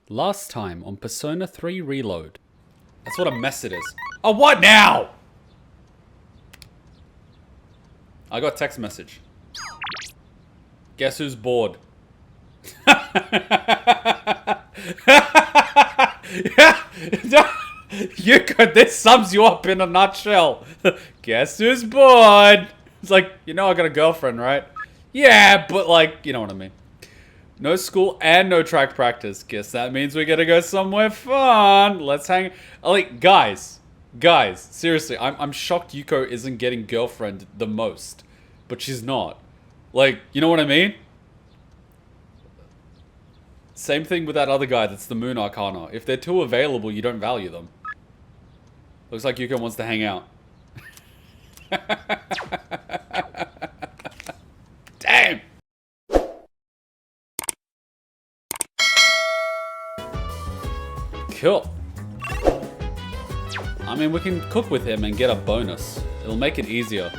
Last time on Persona 3 Reload. That's what a mess it is. Oh, what now? I got text message. Guess who's bored? You could, this sums you up in a nutshell. Guess who's bored? It's like, you know I got a girlfriend, right? Yeah, but like, you know what I mean. No school and no track practice. Guess that means we gotta go somewhere fun. Let's hang. Like, guys, seriously, I'm shocked Yuko isn't getting girlfriend the most, but she's not. Like, you know what I mean? Same thing with that other guy that's the Moon Arcana. If they're too available, you don't value them. Looks like Yuko wants to hang out. Damn! Cool. I mean, we can cook with him and get a bonus. It'll make it easier.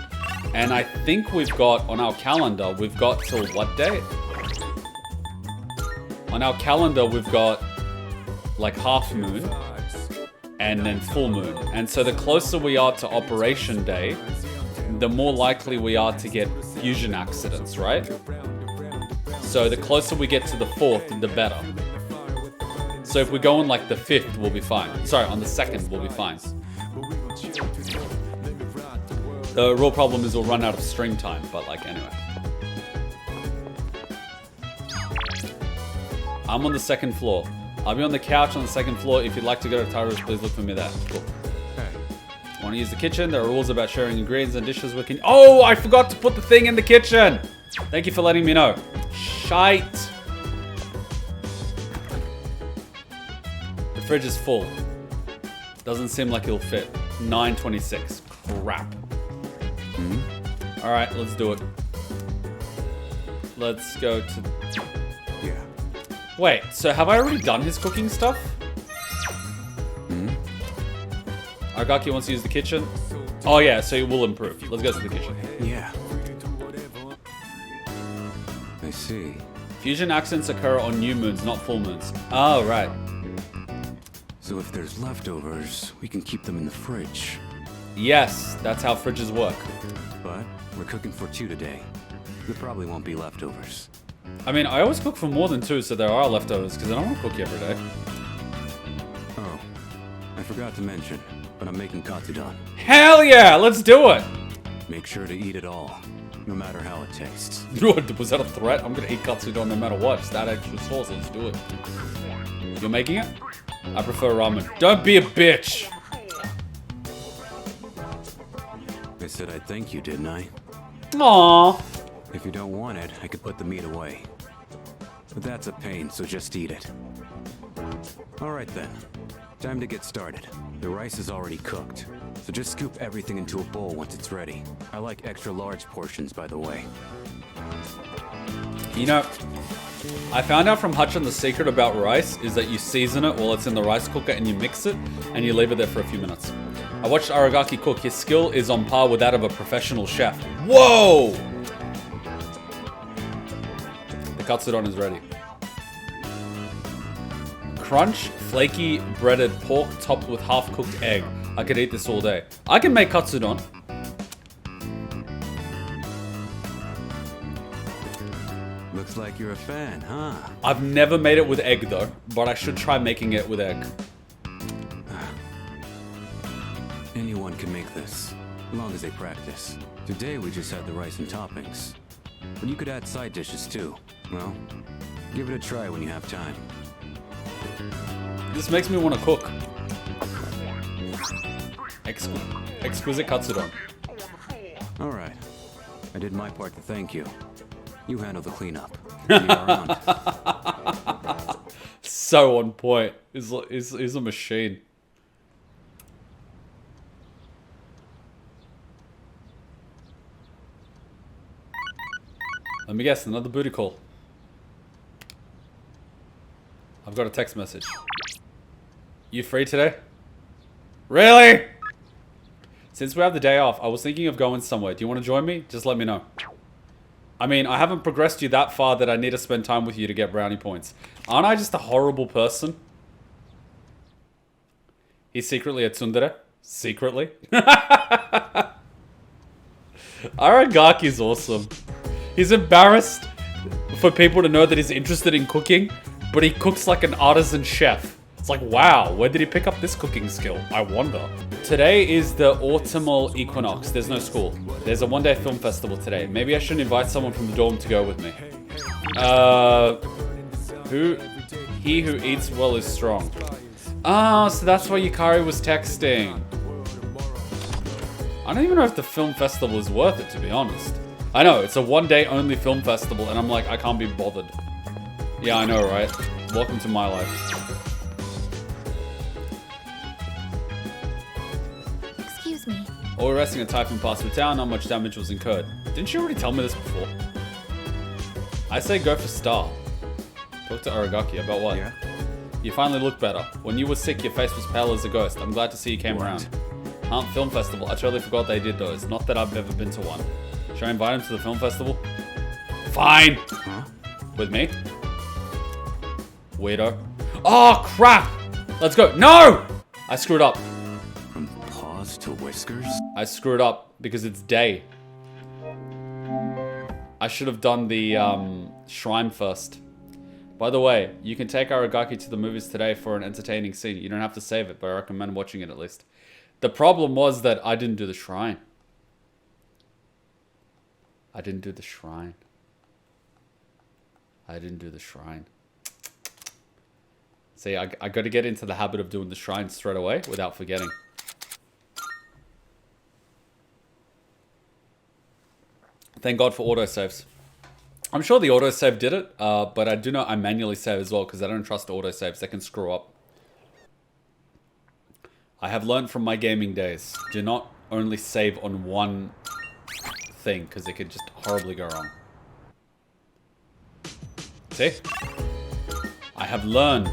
And I think we've got, on our calendar, we've got till what date? On our calendar, we've got like half moon and then full moon. And so the closer we are to Operation Day, the more likely we are to get fusion accidents, right? So the closer we get to the 4th, the better. So if we go on like the 5th, we'll be fine. Sorry, on the 2nd, we'll be fine. The real problem is we'll run out of stream time, but like, anyway. I'm on the 2nd floor. I'll be on the couch on the 2nd floor. If you'd like to go to Tyro's, please look for me there. Cool. Want to use the kitchen? There are rules about sharing ingredients and dishes we can... Oh, I forgot to put the thing in the kitchen! Thank you for letting me know. Shite. The fridge is full. Doesn't seem like it'll fit. 9:26. Crap. Alright, let's do it. Let's go to... Yeah. Wait, so have I already done his cooking stuff? Aragaki wants to use the kitchen. Oh yeah, so it will improve. Let's go to the kitchen. Yeah. I see. Fusion accents occur on new moons, not full moons. Oh, right. So if there's leftovers, we can keep them in the fridge. Yes, that's how fridges work. But we're cooking for 2 today. There probably won't be leftovers. I mean, I always cook for more than 2, so there are leftovers, because I don't want to cook every day. Oh, I forgot to mention, but I'm making katsudon. Hell yeah, let's do it! Make sure to eat it all, no matter how it tastes. Was that a threat? I'm gonna eat katsudon no matter what. Just add extra sauce, let's do it. You're making it? I prefer ramen. Don't be a bitch! I said I'd thank you, didn't I? Aww. If you don't want it, I could put the meat away. But that's a pain, so just eat it. Alright then. Time to get started. The rice is already cooked, so just scoop everything into a bowl once it's ready. I like extra large portions, by the way. You know, I found out from Hutchin the secret about rice is that you season it while it's in the rice cooker and you mix it and you leave it there for a few minutes. I watched Aragaki cook. His skill is on par with that of a professional chef. Whoa! The katsudon is ready. Crunch, flaky, breaded pork topped with half-cooked egg. I could eat this all day. I can make katsudon. Looks like you're a fan, huh? I've never made it with egg though, but I should try making it with egg. Anyone can make this, as long as they practice. Today we just had the rice and toppings. But you could add side dishes too. Well, give it a try when you have time. This makes me want to cook. Exquisite katsudon. Alright. I did my part to thank you. You handle the cleanup. See you around. So on point. He's a machine. Let me guess, another booty call. I've got a text message. You free today? Really? Since we have the day off, I was thinking of going somewhere. Do you want to join me? Just let me know. I mean, I haven't progressed you that far that I need to spend time with you to get brownie points. Aren't I just a horrible person? He's secretly a tsundere. Secretly? Aragaki's awesome. He's embarrassed for people to know that he's interested in cooking, but he cooks like an artisan chef. It's like, wow, where did he pick up this cooking skill? I wonder. Today is the autumnal equinox. There's no school. There's a one-day film festival today. Maybe I should invite someone from the dorm to go with me. He who eats well is strong. Oh, so that's why Yukari was texting. I don't even know if the film festival is worth it, to be honest. I know, it's a one-day only film festival, and I'm like, I can't be bothered. Yeah, I know, right? Welcome to my life. Excuse me. All arresting a typhoon passed through town, not much damage was incurred. Didn't you already tell me this before? I say go for Star. Talk to Aragaki about what? Yeah? You finally look better. When you were sick, your face was pale as a ghost. I'm glad to see you came around. Film Festival. I totally forgot they did those. Not that I've ever been to one. Should I invite him to the film festival? Fine! Huh? With me? Weirdo. Oh, crap! Let's go. No! I screwed up. From paws to whiskers? I screwed up because it's day. I should have done the shrine first. By the way, you can take Aragaki to the movies today for an entertaining scene. You don't have to save it, but I recommend watching it at least. The problem was that I didn't do the shrine. I didn't do the shrine. See, I got to get into the habit of doing the shrine straight away without forgetting. Thank God for autosaves. I'm sure the autosave did it, but I do know I manually save as well because I don't trust autosaves. They can screw up. I have learned from my gaming days. Do not only save on one thing because it could just horribly go wrong. See? I have learned.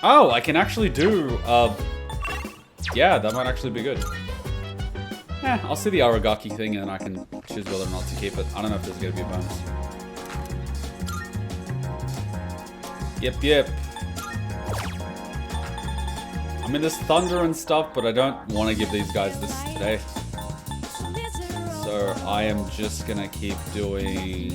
Oh, I can actually do... yeah, that might actually be good. I'll see the Aragaki thing and then I can choose whether or not to keep it. I don't know if there's going to be a bonus. Yep. I mean, there's thunder and stuff, but I don't want to give these guys this today. So I am just going to keep doing...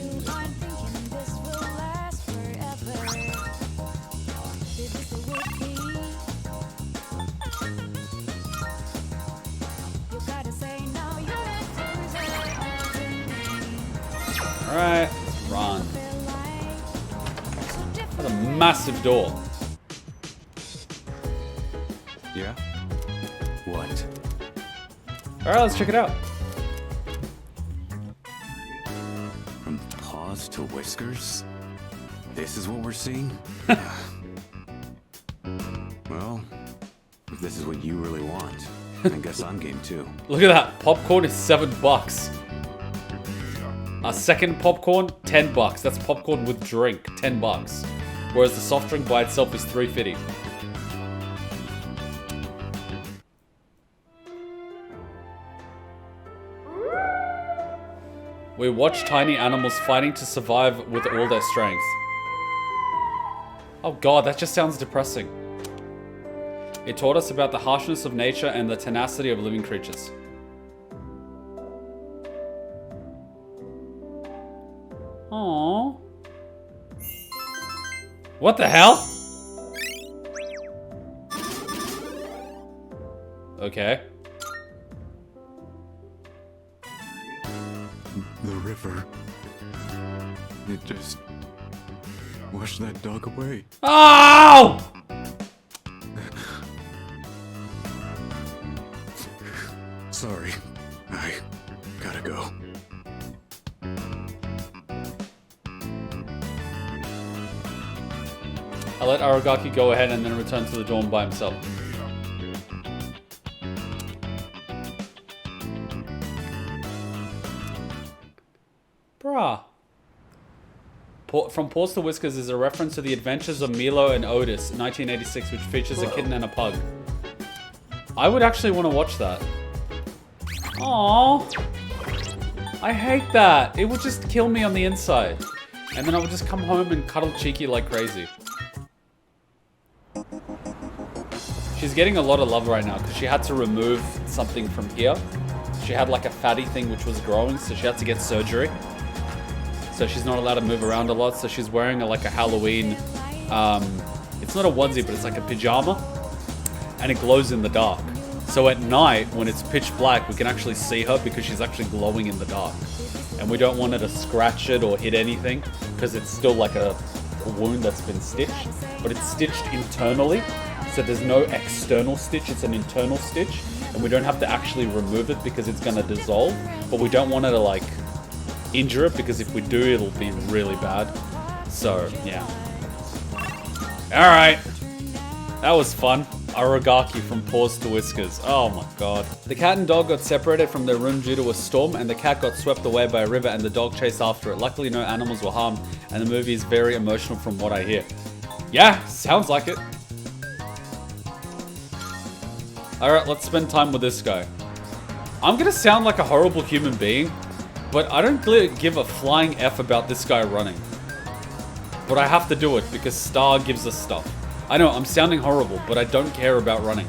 Alright, let's run. That's a massive door. Yeah? What? Alright, let's check it out. From paws to whiskers? This is what we're seeing? Well, if this is what you really want, I guess I'm game too. Look at that. Popcorn is $7. A second popcorn, $10. That's popcorn with drink, $10. Whereas the soft drink by itself is $3.50. We watch tiny animals fighting to survive with all their strength. Oh god, that just sounds depressing. It taught us about the harshness of nature and the tenacity of living creatures. Aww. What the hell? Okay. The river. It just washed that dog away. Oh! Sorry. I gotta go. I let Aragaki go ahead and then return to the dorm by himself. Bruh. From Paws to Whiskers is a reference to the adventures of Milo and Otis, 1986, which features a kitten and a pug. I would actually want to watch that. Aww. I hate that. It would just kill me on the inside. And then I would just come home and cuddle Cheeky like crazy. She's getting a lot of love right now because she had to remove something from here. She had like a fatty thing which was growing, so she had to get surgery. So she's not allowed to move around a lot. So she's wearing like a Halloween, it's not a onesie, but it's like a pajama. And it glows in the dark. So at night, when it's pitch black, we can actually see her because she's actually glowing in the dark. And we don't want her to scratch it or hit anything because it's still like a wound that's been stitched. But it's stitched internally. So there's no external stitch, it's an internal stitch. And we don't have to actually remove it because it's gonna dissolve. But we don't want her to like injure it because if we do, it'll be really bad. So, yeah. Alright. That was fun. Aragaki from Paws to Whiskers. Oh my god. The cat and dog got separated from their room due to a storm, and the cat got swept away by a river and the dog chased after it. Luckily no animals were harmed, and the movie is very emotional from what I hear. Yeah, sounds like it. Alright, let's spend time with this guy. I'm gonna sound like a horrible human being, but I don't give a flying F about this guy running. But I have to do it because Star gives us stuff. I know, I'm sounding horrible, but I don't care about running.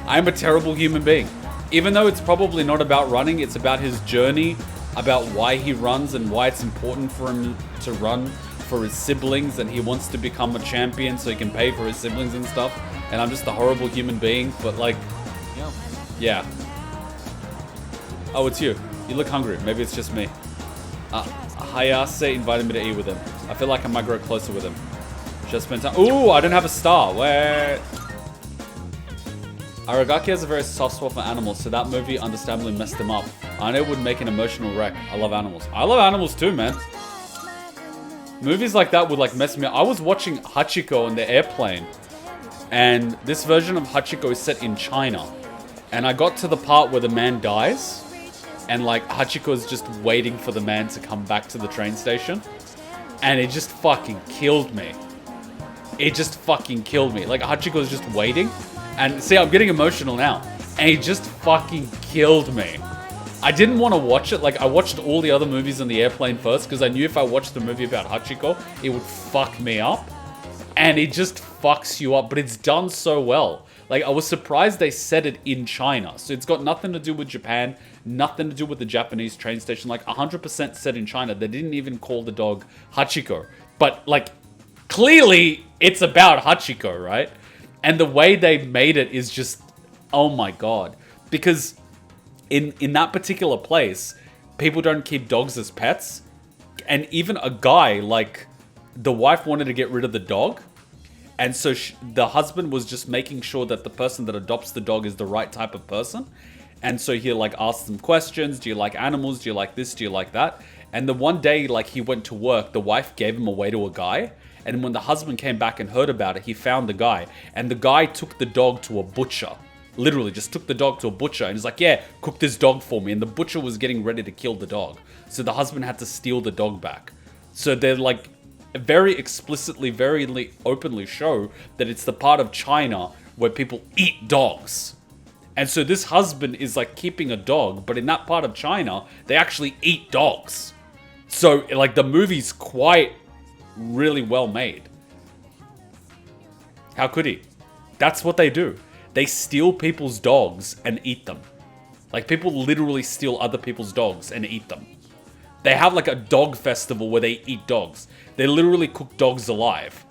I'm a terrible human being. Even though it's probably not about running, it's about his journey, about why he runs and why it's important for him to run for his siblings, and he wants to become a champion so he can pay for his siblings and stuff. And I'm just a horrible human being, but like, yeah. Oh, it's you. You look hungry. Maybe it's just me. Hayase invited me to eat with him. I feel like I might grow closer with him. Just spend time. Ooh, I don't have a star. Where? Aragaki has a very soft spot for animals, so that movie understandably messed him up. I know it would make an emotional wreck. I love animals. I love animals too, man. Movies like that would like mess me up. I was watching Hachiko on the airplane, and this version of Hachiko is set in China. And I got to the part where the man dies, and like Hachiko is just waiting for the man to come back to the train station, and it just fucking killed me. It just fucking killed me. Like, Hachiko was just waiting. And see, I'm getting emotional now. And it just fucking killed me. I didn't want to watch it. Like, I watched all the other movies on the airplane first because I knew if I watched the movie about Hachiko, it would fuck me up. And it just fucks you up. But it's done so well. Like, I was surprised they said it in China. So it's got nothing to do with Japan. Nothing to do with the Japanese train station. Like, 100% said in China. They didn't even call the dog Hachiko. But, like, clearly, it's about Hachiko, right? And the way they made it is just, oh my god. Because in that particular place, people don't keep dogs as pets. And even a guy, like, the wife wanted to get rid of the dog. And so the husband was just making sure that the person that adopts the dog is the right type of person. And so he, like, asked them questions. Do you like animals? Do you like this? Do you like that? And the one day, like, he went to work, the wife gave him away to a guy. And when the husband came back and heard about it, he found the guy. And the guy took the dog to a butcher. Literally, just took the dog to a butcher. And he's like, yeah, cook this dog for me. And the butcher was getting ready to kill the dog. So the husband had to steal the dog back. So they're like, very explicitly, very openly show that it's the part of China where people eat dogs. And so this husband is like keeping a dog. But in that part of China, they actually eat dogs. So like the movie's quite really well made. How could he? That's what they do. They steal people's dogs and eat them. Like, people literally steal other people's dogs and eat them. They have like a dog festival where they eat dogs. They literally cook dogs alive.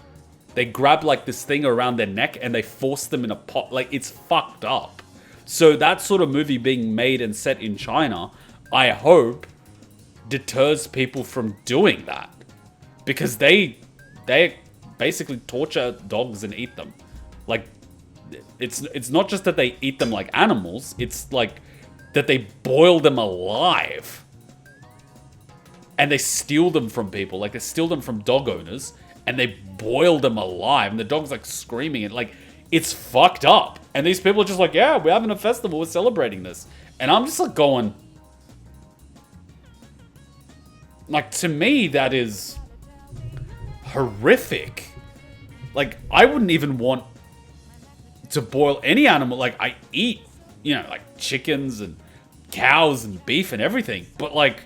They grab like this thing around their neck and they force them in a pot. Like, it's fucked up. So that sort of movie being made and set in China, I hope deters people from doing that. Because they basically torture dogs and eat them. Like, it's not just that they eat them like animals, it's like that they boil them alive. And they steal them from people. Like, they steal them from dog owners and they boil them alive. And the dog's like screaming and like, it's fucked up. And these people are just like, yeah, we're having a festival, we're celebrating this. And I'm just like going, like, to me, that is horrific. Like, I wouldn't even want to boil any animal. Like, I eat, you know, like chickens and cows and beef and everything. But like,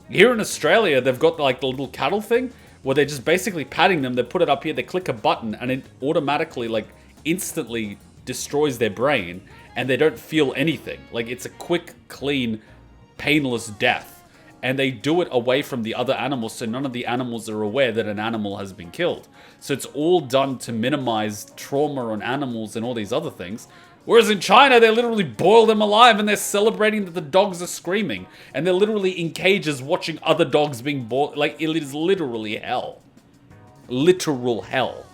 here in Australia, they've got like the little cattle thing where they're just basically patting them. They put it up here, they click a button, and it automatically, like, instantly destroys their brain, and they don't feel anything. Like, it's a quick, clean, painless death. And they do it away from the other animals, so none of the animals are aware that an animal has been killed. So it's all done to minimize trauma on animals and all these other things. Whereas in China, they literally boil them alive and they're celebrating that the dogs are screaming. And they're literally in cages watching other dogs being boiled. Like, it is literally hell. Literal hell.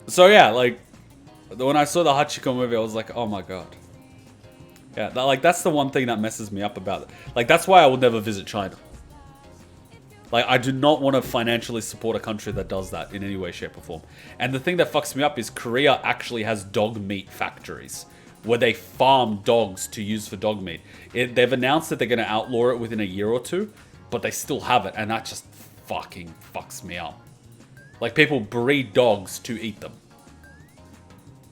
So yeah, like, when I saw the Hachiko movie, I was like, oh my god. Yeah, that's the one thing that messes me up about it. Like, that's why I would never visit China. Like, I do not want to financially support a country that does that in any way, shape, or form. And the thing that fucks me up is Korea actually has dog meat factories where they farm dogs to use for dog meat. They've announced that they're going to outlaw it within a year or two, but they still have it, and that just fucking fucks me up. Like, people breed dogs to eat them.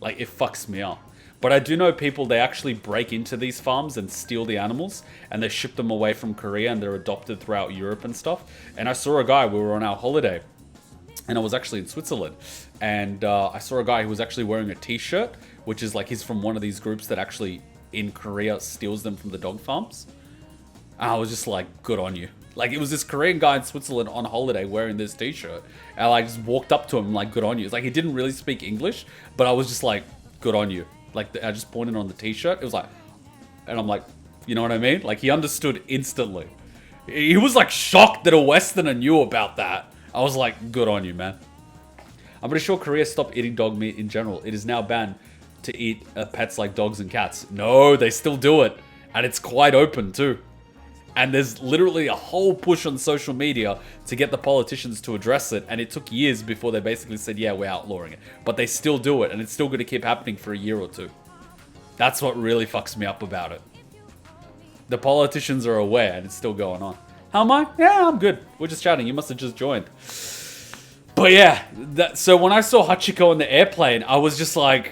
Like, it fucks me up. But I do know people, they actually break into these farms and steal the animals, and they ship them away from Korea, and they're adopted throughout Europe and stuff. And I saw a guy, we were on our holiday, and I was actually in Switzerland, and I saw a guy who was actually wearing a t-shirt, which is like, he's from one of these groups that actually in Korea steals them from the dog farms. And I was just like, good on you. Like, it was this Korean guy in Switzerland on holiday wearing this t-shirt, and I just walked up to him like, good on you. It's like, he didn't really speak English, but I was just like, good on you. Like, I just pointed on the t-shirt. It was like, and I'm like, you know what I mean? Like, he understood instantly. He was like shocked that a Westerner knew about that. I was like, good on you, man. I'm pretty sure Korea stopped eating dog meat in general. It is now banned to eat pets like dogs and cats. No, they still do it. And it's quite open too. And there's literally a whole push on social media to get the politicians to address it. And it took years before they basically said, yeah, we're outlawing it. But they still do it. And it's still going to keep happening for a year or two. That's what really fucks me up about it. The politicians are aware and it's still going on. How am I? Yeah, I'm good. We're just chatting. You must have just joined. But yeah, so when I saw Hachiko on the airplane, I was just like,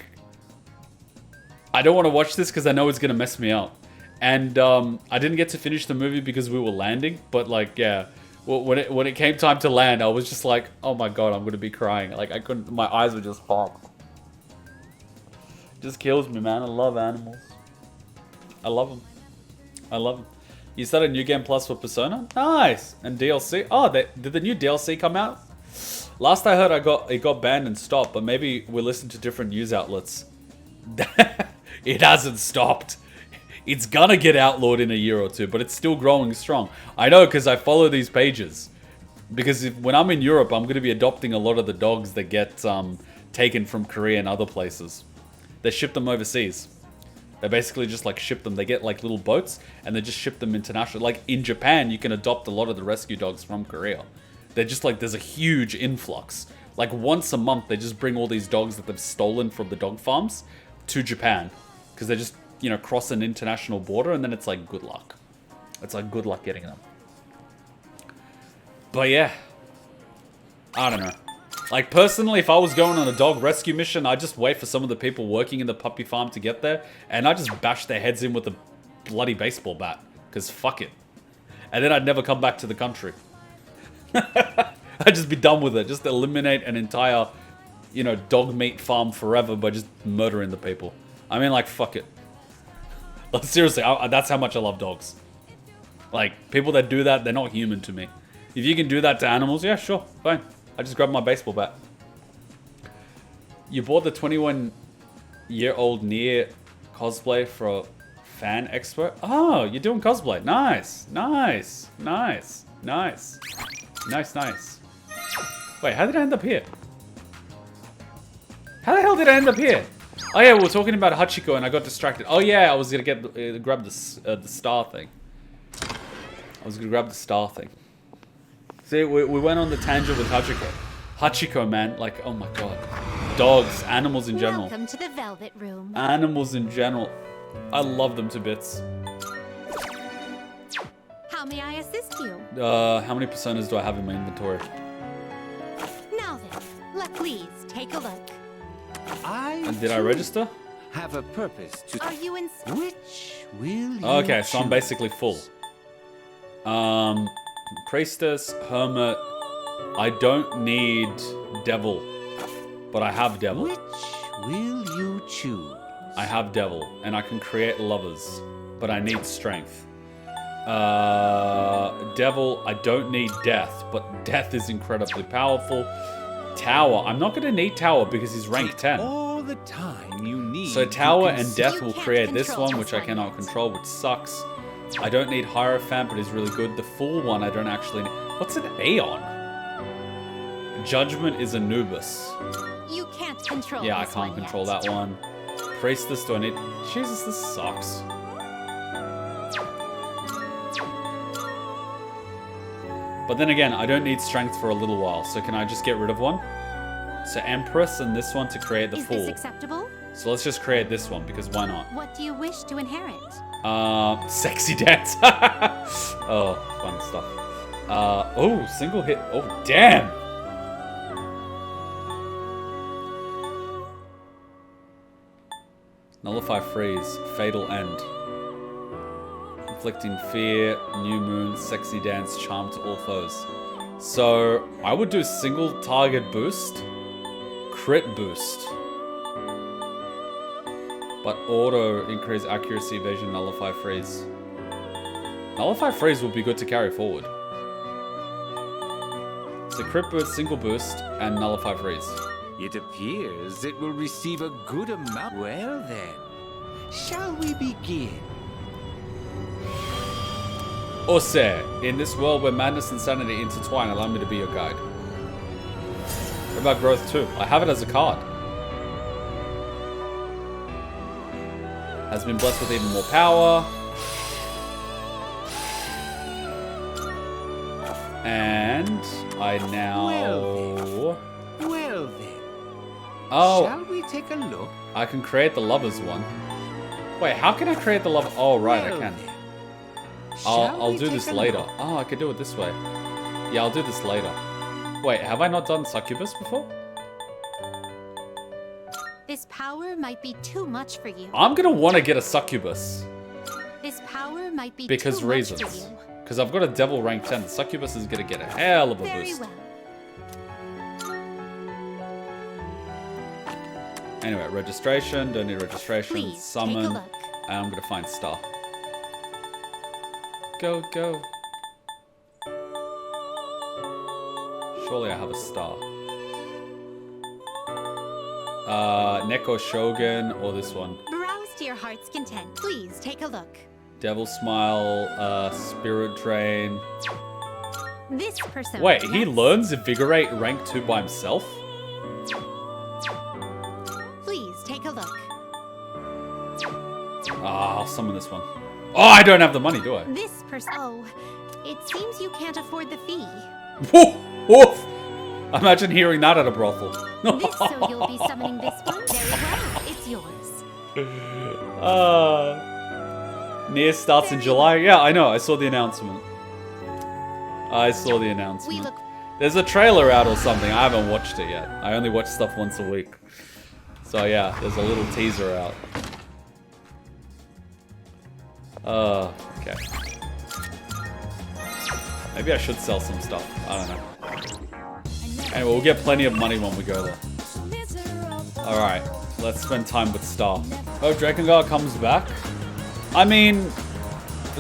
I don't want to watch this because I know it's going to mess me up. And I didn't get to finish the movie because we were landing. But like, yeah, when it came time to land, I was just like, oh my god, I'm going to be crying. Like, I couldn't, my eyes were just fogged. It just kills me, man. I love animals. I love them. I love them. You started New Game Plus for Persona? Nice! And DLC? Oh, did the new DLC come out? Last I heard, it got banned and stopped, but maybe we listened to different news outlets. It hasn't stopped. It's gonna get outlawed in a year or two, but it's still growing strong. I know, because I follow these pages. Because when I'm in Europe, I'm going to be adopting a lot of the dogs that get taken from Korea and other places. They ship them overseas. They basically just like ship them. They get like little boats and they just ship them internationally. Like in Japan, you can adopt a lot of the rescue dogs from Korea. They're just like, there's a huge influx. Like once a month, they just bring all these dogs that they've stolen from the dog farms to Japan. Because they just, you know, cross an international border and then it's like, good luck. It's like, good luck getting them. But yeah, I don't know. Like personally, if I was going on a dog rescue mission, I'd just wait for some of the people working in the puppy farm to get there. And I'd just bash their heads in with a bloody baseball bat. Because fuck it. And then I'd never come back to the country. I'd just be done with it. Just eliminate an entire, you know, dog meat farm forever by just murdering the people. I mean, like, fuck it. Like, seriously, that's how much I love dogs. Like, people that do that, they're not human to me. If you can do that to animals, yeah, sure, fine. I just grabbed my baseball bat. You bought the 21-year-old Nier cosplay for a fan expo? Oh, you're doing cosplay. Nice, nice, nice, nice. Nice, nice. Wait, how did I end up here? How the hell did I end up here? Oh yeah, we were talking about Hachiko and I got distracted. Oh yeah, I was gonna get grab the star thing. I was gonna grab the star thing. See, we went on the tangent with Hachiko. Hachiko, man, like, oh my god. Dogs, animals in general. Welcome to the Velvet Room. Animals in general. I love them to bits. How may I assist you? How many personas do I have in my inventory? Now then, please take a look. And did I register? have a purpose to... Are you in? Which will you Okay, so I'm choose? basically full. Priestess, Hermit. I don't need Devil, but I have Devil. Which will you choose? I have Devil, and I can create lovers, but I need strength. Devil, I don't need Death, but Death is incredibly powerful. Tower, I'm not going to need Tower because he's rank 10. All the time you need. So to Tower and consider- Death You will can't create this control one, this which I one cannot yet. control, which sucks. I don't need Hierophant, but he's really good. The Fool one, I don't actually need. What's an Aeon? Judgment is Anubis. You can't control. Yeah, I this can't one control yet. that one. Priestess, do I need... Jesus, this sucks. But then again, I don't need strength for a little while, so can I just get rid of one? So Empress and this one to create the Is Fool. this acceptable? So let's just create this one, because why not? What do you wish to inherit? Sexy dance. Oh, fun stuff. Oh, single hit. Oh, damn. Nullify freeze. Fatal end. Inflicting fear. New moon. Sexy dance. Charm to all foes. So I would do single target boost. Crit boost. But auto increase accuracy, evasion, nullify freeze. Nullify freeze would be good to carry forward. So crit boost, single boost, and nullify freeze. It appears it will receive a good amount. Well then, shall we begin? Ose, in this world where madness and sanity intertwine, allow me to be your guide. What about growth 2? I have it as a card. Has been blessed with even more power. And I now... Well then, Oh, shall we take a look? I can create the lovers one. Wait, how can I create the lover? Oh, right, I Well can. then, shall I'll we do take this a later. look? Oh, I could do it this way. Yeah, I'll do this later. Wait, have I not done Succubus before? This power might be too much for you. I'm gonna want to get a Succubus. This power might be Because too much reasons. for you. Because I've got a Devil rank 10. The Succubus is gonna get a hell of a Very boost. well. Anyway, registration. Don't need registration. Please Summon. take a look. And I'm gonna find Star. Go, go. Surely I have a Star. Neko Shogun or this one. Browse to your heart's content. Please take a look. Devil Smile, Spirit Drain. This person. Wait, he learns Invigorate rank 2 by himself? Please take a look. Ah, I'll summon this one. Oh, I don't have the money, do I? This person. Oh, it seems you can't afford the fee. Woof, woof. Imagine hearing that at a brothel. This, so you'll be summoning this one? Very well, it's yours. Nier starts in July. Yeah, I know. I saw the announcement. I saw the announcement. We look. There's a trailer out or something. I haven't watched it yet. I only watch stuff once a week. So yeah, there's a little teaser out. Okay. Maybe I should sell some stuff. I don't know. Anyway, we'll get plenty of money when we go there. Alright, let's spend time with Star. Oh, Drakengard comes back? I mean,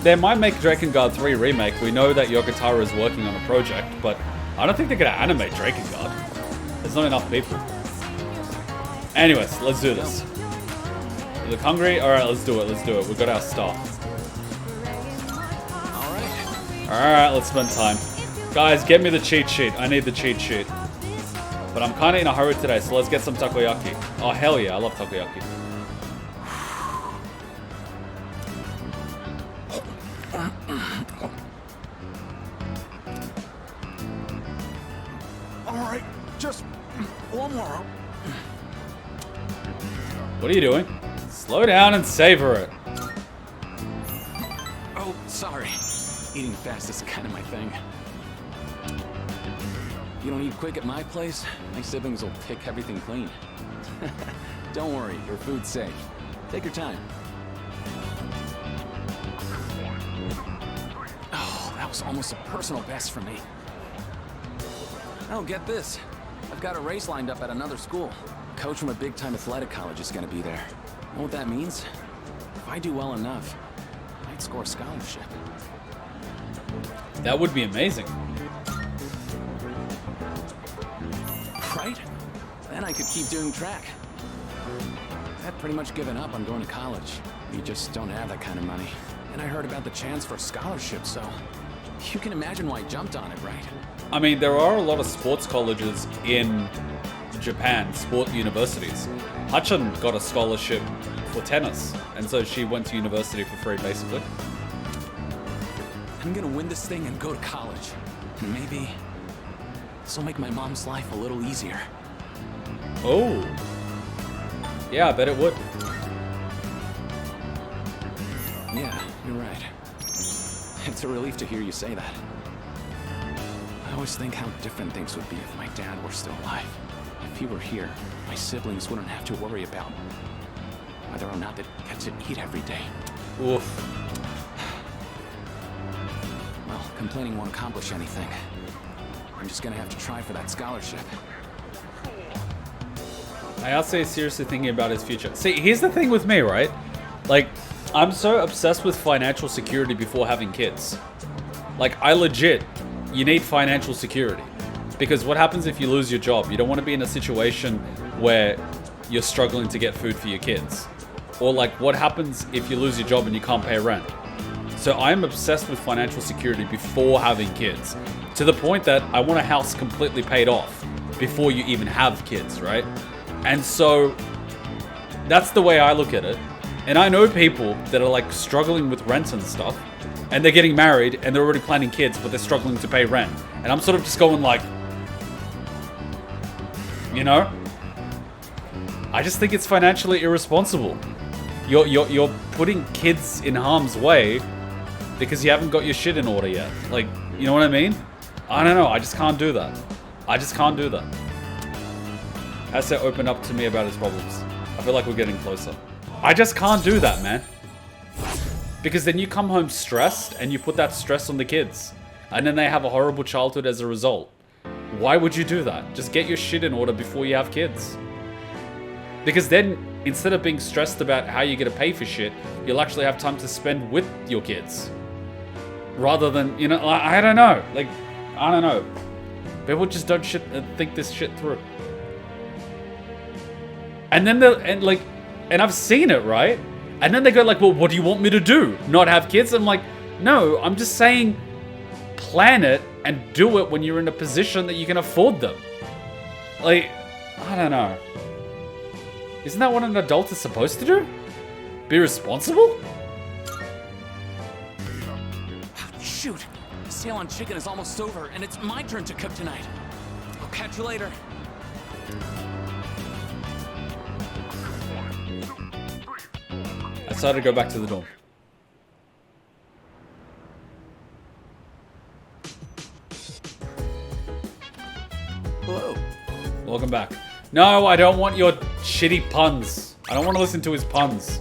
they might make Drakengard 3 remake. We know that Yokotaro is working on a project, but I don't think they're gonna animate Drakengard. There's not enough people. Anyways, let's do this. You look hungry? Alright, let's do it, let's do it. We got our Star. Alright, let's spend time. Guys, get me the cheat sheet. I need the cheat sheet. But I'm kind of in a hurry today, so let's get some takoyaki. Oh, hell yeah, I love takoyaki. Alright, just one more. What are you doing? Slow down and savor it. Oh, sorry. Eating fast is kind of my thing. You don't eat quick at my place, my siblings will pick everything clean. Don't worry, your food's safe. Take your time. Oh, that was almost a personal best for me. Oh, get this. I've got a race lined up at another school. A coach from a big-time athletic college is gonna be there. Know what that means? If I do well enough, I might score a scholarship. That would be amazing. Right? Then I could keep doing track. I've pretty much given up on going to college. You just don't have that kind of money. And I heard about the chance for a scholarship, so you can imagine why I jumped on it, right? I mean, there are a lot of sports colleges in Japan, sport universities. Hachan got a scholarship for tennis, and so she went to university for free, basically. I'm gonna win this thing and go to college. And maybe this will make my mom's life a little easier. Oh. Yeah, I bet it would. Yeah, you're right. It's a relief to hear you say that. I always think how different things would be if my dad were still alive. If he were here, my siblings wouldn't have to worry about whether or not they get to eat every day. Oof. Well, complaining won't accomplish anything. I'm just gonna have to try for that scholarship. Ayase is seriously thinking about his future. See, here's the thing with me, right? Like, I'm so obsessed with financial security before having kids. Like, I legit, you need financial security. Because what happens if you lose your job? You don't want to be in a situation where you're struggling to get food for your kids. Or like, what happens if you lose your job and you can't pay rent? So I'm obsessed with financial security before having kids. To the point that I want a house completely paid off before you even have kids, right? And so that's the way I look at it. And I know people that are like struggling with rent and stuff, and they're getting married and they're already planning kids, but they're struggling to pay rent. And I'm sort of just going like, you know, I just think it's financially irresponsible. You're putting kids in harm's way because you haven't got your shit in order yet. Like, you know what I mean? I don't know. I just can't do that. I just can't do that. Has to open up to me about his problems. I feel like we're getting closer. I just can't do that, man. Because then you come home stressed and you put that stress on the kids. And then they have a horrible childhood as a result. Why would you do that? Just get your shit in order before you have kids. Because then, instead of being stressed about how you're going to pay for shit, you'll actually have time to spend with your kids. Rather than, you know, I don't know. Like, I don't know. People just don't think this shit through. And then and I've seen it, right? And then they go like, well, what do you want me to do? Not have kids? I'm like, no, I'm just saying plan it and do it when you're in a position that you can afford them. Like, I don't know. Isn't that what an adult is supposed to do? Be responsible? Shoot, the sale on chicken is almost over and it's my turn to cook tonight. I'll catch you later. I decided to go back to the dorm. Hello. Welcome back. No, I don't want your shitty puns. I don't want to listen to his puns.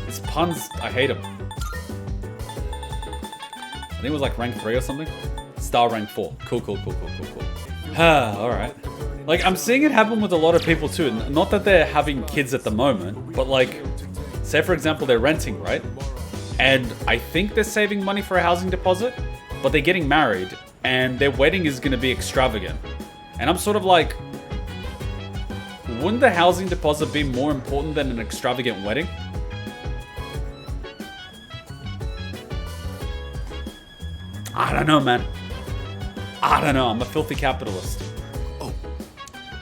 His puns, I hate him. I think it was like rank 3 or something. Star rank 4. Cool. Alright. Like, I'm seeing it happen with a lot of people too. Not that they're having kids at the moment, but like, say for example, they're renting, right? And I think they're saving money for a housing deposit, but they're getting married and their wedding is going to be extravagant. And I'm sort of like, wouldn't the housing deposit be more important than an extravagant wedding? I don't know, man. I don't know. I'm a filthy capitalist. Oh.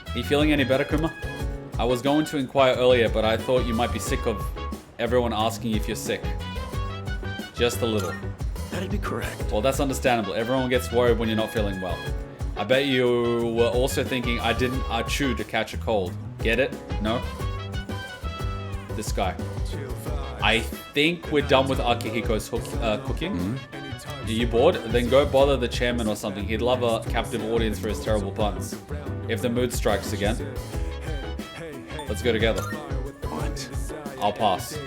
Are you feeling any better, Kuma? I was going to inquire earlier, but I thought you might be sick of everyone asking if you're sick. Just a little. That'd be correct. Well, that's understandable. Everyone gets worried when you're not feeling well. I bet you were also thinking I didn't chew to catch a cold. Get it? No? This guy. I think we're done with Akihiko's cooking. Mm-hmm. Are you bored? Then go bother the chairman or something. He'd love a captive audience for his terrible puns. If the mood strikes again. Let's go together. What? I'll pass.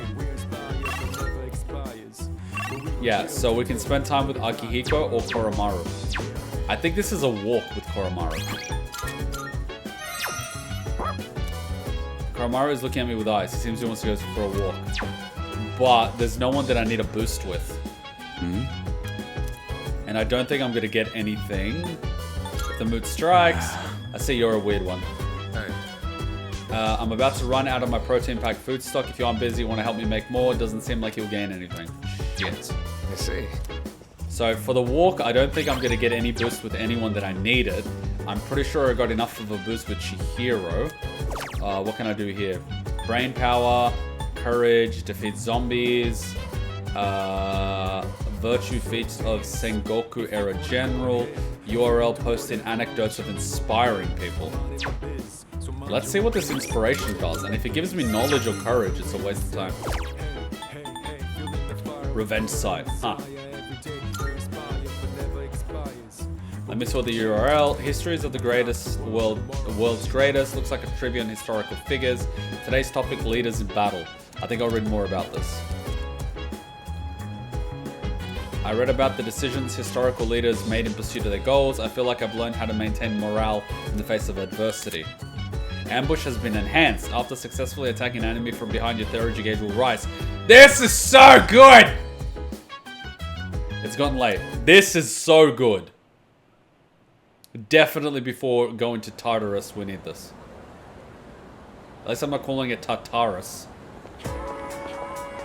Yeah, so we can spend time with Akihiko or Koromaru. I think this is a walk with Koromaru. Koromaru is looking at me with eyes. He seems he wants to go for a walk. But there's no one that I need a boost with. And I don't think I'm going to get anything. If the mood strikes, I see you're a weird one. I'm about to run out of my protein-packed food stock. If you aren't busy, want to help me make more, it doesn't seem like you'll gain anything. Shit. I see. So for the walk, I don't think I'm going to get any boost with anyone that I needed. I'm pretty sure I got enough of a boost with Chihiro. What can I do here? Brain power, courage, defeat zombies, virtue feats of Sengoku era general, URL posting anecdotes of inspiring people. Let's see what this inspiration does, and if it gives me knowledge or courage, it's a waste of time. Revenge site. Huh. Let me see what the URL. Histories of the world's greatest. Looks like a trivia on historical figures. Today's topic, leaders in battle. I think I'll read more about this. I read about the decisions historical leaders made in pursuit of their goals. I feel like I've learned how to maintain morale in the face of adversity. Ambush has been enhanced. After successfully attacking an enemy from behind, your theurgy gauge will rise. This is so good! It's gotten late. This is so good. Definitely before going to Tartarus, we need this. At least I'm not calling it Tartarus.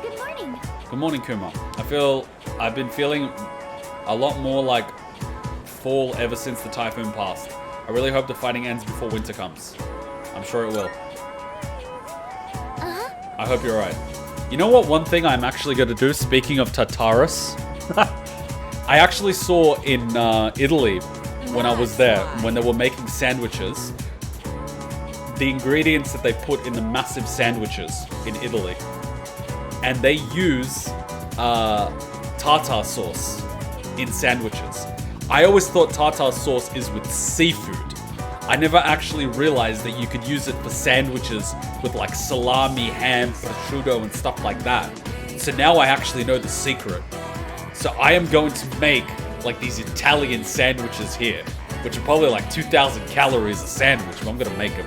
Good morning. Good morning, Kuma. I've been feeling a lot more like fall ever since the typhoon passed. I really hope the fighting ends before winter comes. I'm sure it will. I hope you're right. You know what one thing I'm actually going to do, speaking of Tartarus? I actually saw in Italy, when I was there, when they were making sandwiches, the ingredients that they put in the massive sandwiches in Italy. And they use tartar sauce in sandwiches. I always thought tartar sauce is with seafood. I never actually realized that you could use it for sandwiches with like salami, ham, prosciutto, and stuff like that. So now I actually know the secret. So I am going to make like these Italian sandwiches here, which are probably like 2,000 calories a sandwich, but I'm gonna make them.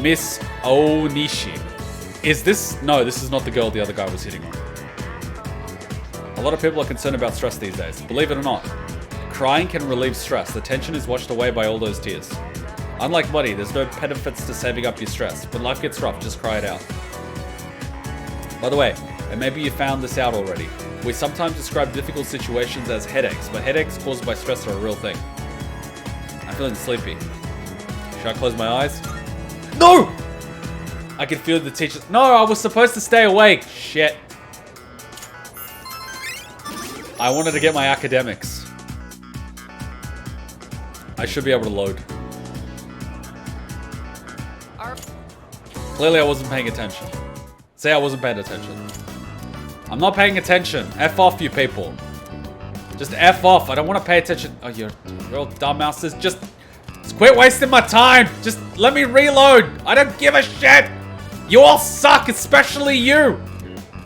Miss Onishi. Is this? No, this is not the girl the other guy was hitting on. A lot of people are concerned about stress these days. Believe it or not, crying can relieve stress. The tension is washed away by all those tears. Unlike money, there's no benefits to saving up your stress. When life gets rough, just cry it out. By the way, and maybe you found this out already, we sometimes describe difficult situations as headaches, but headaches caused by stress are a real thing. I'm feeling sleepy. Should I close my eyes? No! I can feel the teacher. No, I was supposed to stay awake. Shit. I wanted to get my academics. I should be able to load. Clearly I wasn't paying attention. Say I wasn't paying attention. I'm not paying attention. F off, you people. Just F off. I don't want to pay attention. Oh, you're real dumbasses. Just quit wasting my time. Just let me reload. I don't give a shit. You all suck, especially you.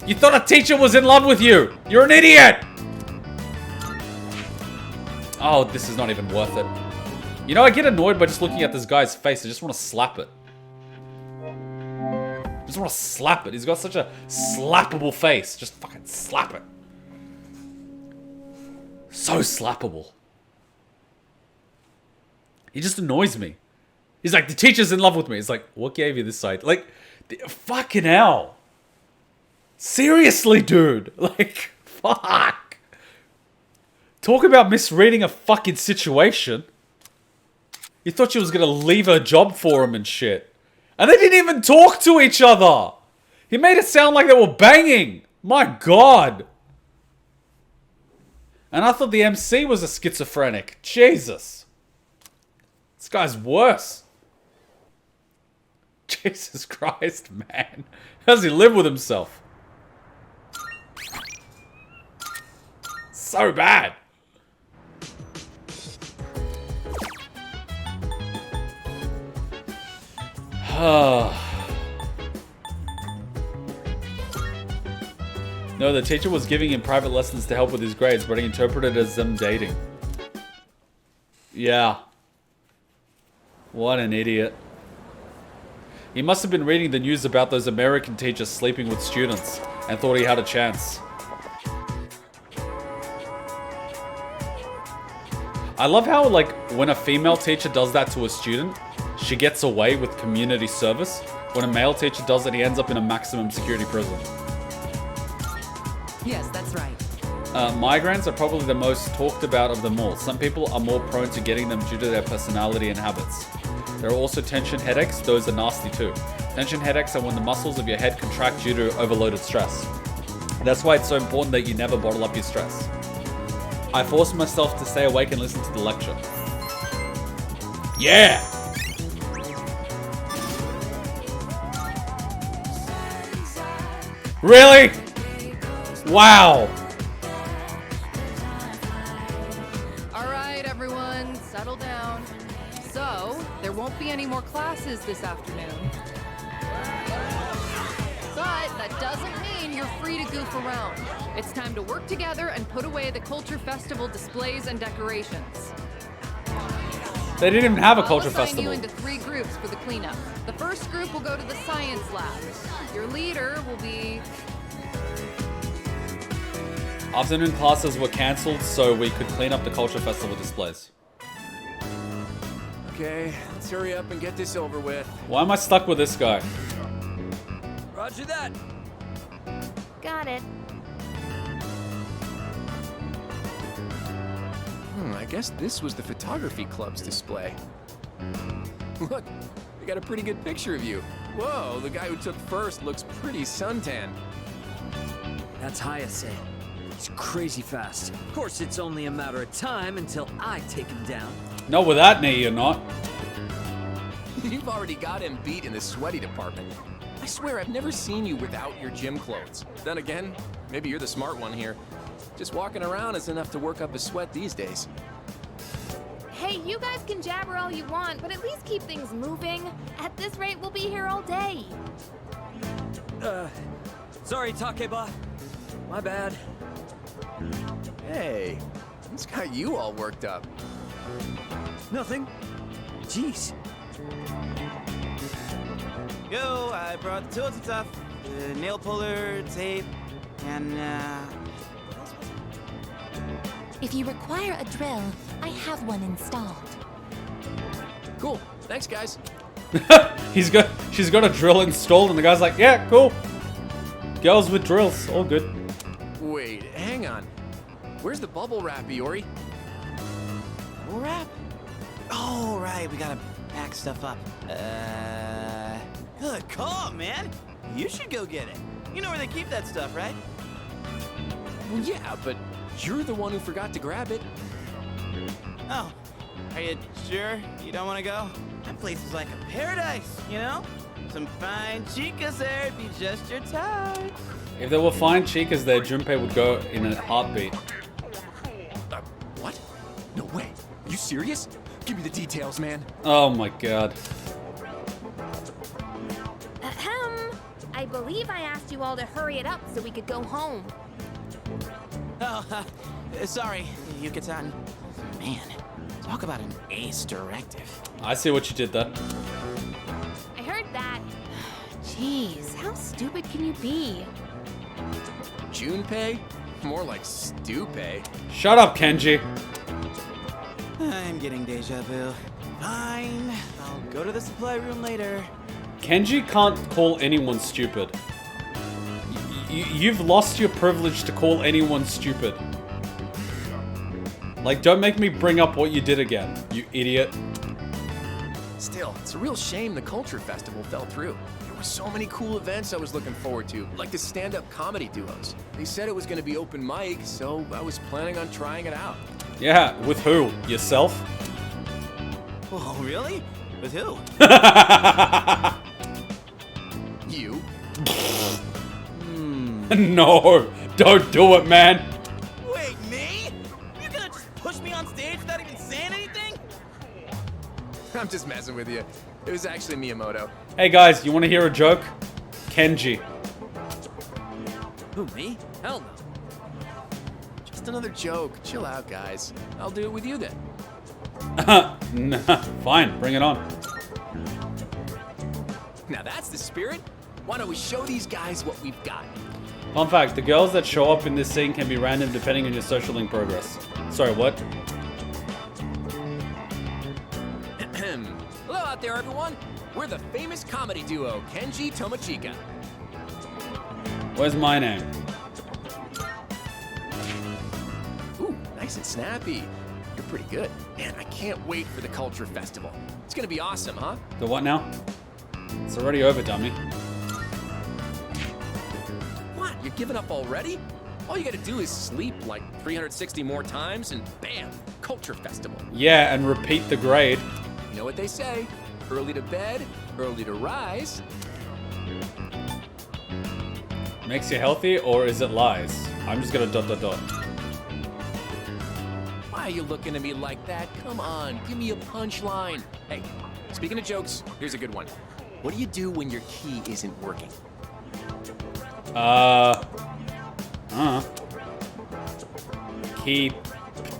You thought a teacher was in love with you. You're an idiot. Oh, this is not even worth it. You know, I get annoyed by just looking at this guy's face. I just want to slap it. I just want to slap it. He's got such a slappable face. Just fucking slap it. So slappable. He just annoys me. He's like, the teacher's in love with me. It's like, what gave you this side? Like, fucking hell. Seriously, dude. Like, fuck. Talk about misreading a fucking situation. You thought she was gonna leave her job for him and shit. And they didn't even talk to each other. He made it sound like they were banging. My God. And I thought the MC was a schizophrenic. Jesus. This guy's worse. Jesus Christ, man. How does he live with himself? So bad. No, the teacher was giving him private lessons to help with his grades, but he interpreted it as them dating. Yeah. What an idiot. He must have been reading the news about those American teachers sleeping with students and thought he had a chance. I love how, like, when a female teacher does that to a student, she gets away with community service. When a male teacher does it, he ends up in a maximum security prison. Yes, that's right. Migraines are probably the most talked about of them all. Some people are more prone to getting them due to their personality and habits. There are also tension headaches. Those are nasty too. Tension headaches are when the muscles of your head contract due to overloaded stress. That's why it's so important that you never bottle up your stress. I forced myself to stay awake and listen to the lecture. Yeah! Really? Wow! Alright, everyone, settle down. So, there won't be any more classes this afternoon. But that doesn't mean you're free to goof around. It's time to work together and put away the Culture Festival displays and decorations. They didn't even have a culture I'll assign festival. you into 3 groups for the cleanup. The first group will go to the science lab. Your leader will be... Afternoon classes were cancelled so we could clean up the culture festival displays. Okay, let's hurry up and get this over with. Why am I stuck with this guy? Roger that. Got it. I guess this was the photography club's display. Look, we got a pretty good picture of you. Whoa, the guy who took first looks pretty suntanned. That's Hayase. He's crazy fast. Of course, it's only a matter of time until I take him down. No, with that knee, you're not. You've already got him beat in the sweaty department. I swear I've never seen you without your gym clothes. Then again, maybe you're the smart one here. Just walking around is enough to work up a sweat these days. Hey, you guys can jabber all you want, but at least keep things moving. At this rate, we'll be here all day. Sorry, Takeba. My bad. Hey, what's got you all worked up? Nothing. Jeez. Yo, I brought the tools and stuff. The nail puller, tape, and If you require a drill, I have one installed. Cool, thanks guys. She's got a drill installed, and the guy's like, yeah, cool. Girls with drills, all good. Wait, hang on. Where's the bubble wrap, Iori? bubble wrap? Oh, right, we gotta pack stuff up. Good call, man. You should go get it. You know where they keep that stuff, right? Well, yeah, but you're the one who forgot to grab it. Oh, are you sure you don't want to go? That place is like a paradise, you know? Some fine chicas there, it'd be just your type. If there were fine chicas there, Junpei would go in a heartbeat. What? No way. You serious? Give me the details, man. Oh my god. Ahem. I believe I asked you all to hurry it up so we could go home. Oh, sorry, Yuka-san. Man, talk about an ace directive. I see what you did there. I heard that. Jeez, how stupid can you be? Junpei? More like Stupay. Shut up, Kenji. I'm getting deja vu. Fine, I'll go to the supply room later. Kenji can't call anyone stupid. You've lost your privilege to call anyone stupid. Like, don't make me bring up what you did again, you idiot. Still, it's a real shame the Culture Festival fell through. There were so many cool events I was looking forward to, like the stand-up comedy duos. They said it was going to be open mic, so I was planning on trying it out. Yeah, with who? Yourself? Oh, really? With who? You? No, don't do it, man. Wait, me? You're gonna just push me on stage without even saying anything? I'm just messing with you. It was actually Miyamoto. Hey guys, you want to hear a joke? Kenji. Who, me? Hell no. Just another joke. Chill out, guys. I'll do it with you then. Nah, fine, bring it on. Now that's the spirit. Why don't we show these guys what we've got? Fun fact, the girls that show up in this scene can be random depending on your social link progress. Sorry, what? Hello out there, everyone. We're the famous comedy duo, Kenji Tomochika. Where's my name? Ooh, nice and snappy. You're pretty good. Man, I can't wait for the Culture Festival. It's gonna be awesome, huh? The what now? It's already over, dummy. What? You're giving up already? All you gotta do is sleep like 360 more times and bam, Culture Festival. Yeah, and repeat the grade. You know what they say? Early to bed, early to rise. Makes you healthy, or is it lies? I'm just gonna ... Why are you looking at me like that? Come on, give me a punchline. Hey, speaking of jokes, here's a good one. What do you do when your key isn't working? Keep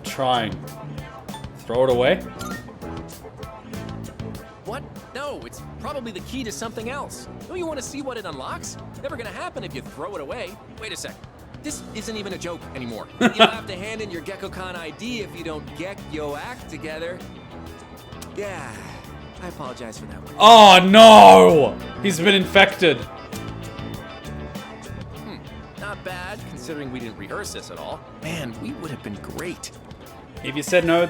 trying. Throw it away? What? No, it's probably the key to something else. Don't you want to see what it unlocks? Never gonna happen if you throw it away. Wait a sec. This isn't even a joke anymore. You'll have to hand in your GeckoCon ID if you don't get your act together. Yeah, I apologize for that one. Oh no! He's been infected. Not bad, considering we didn't rehearse this at all. Man, we would have been great. If you said no,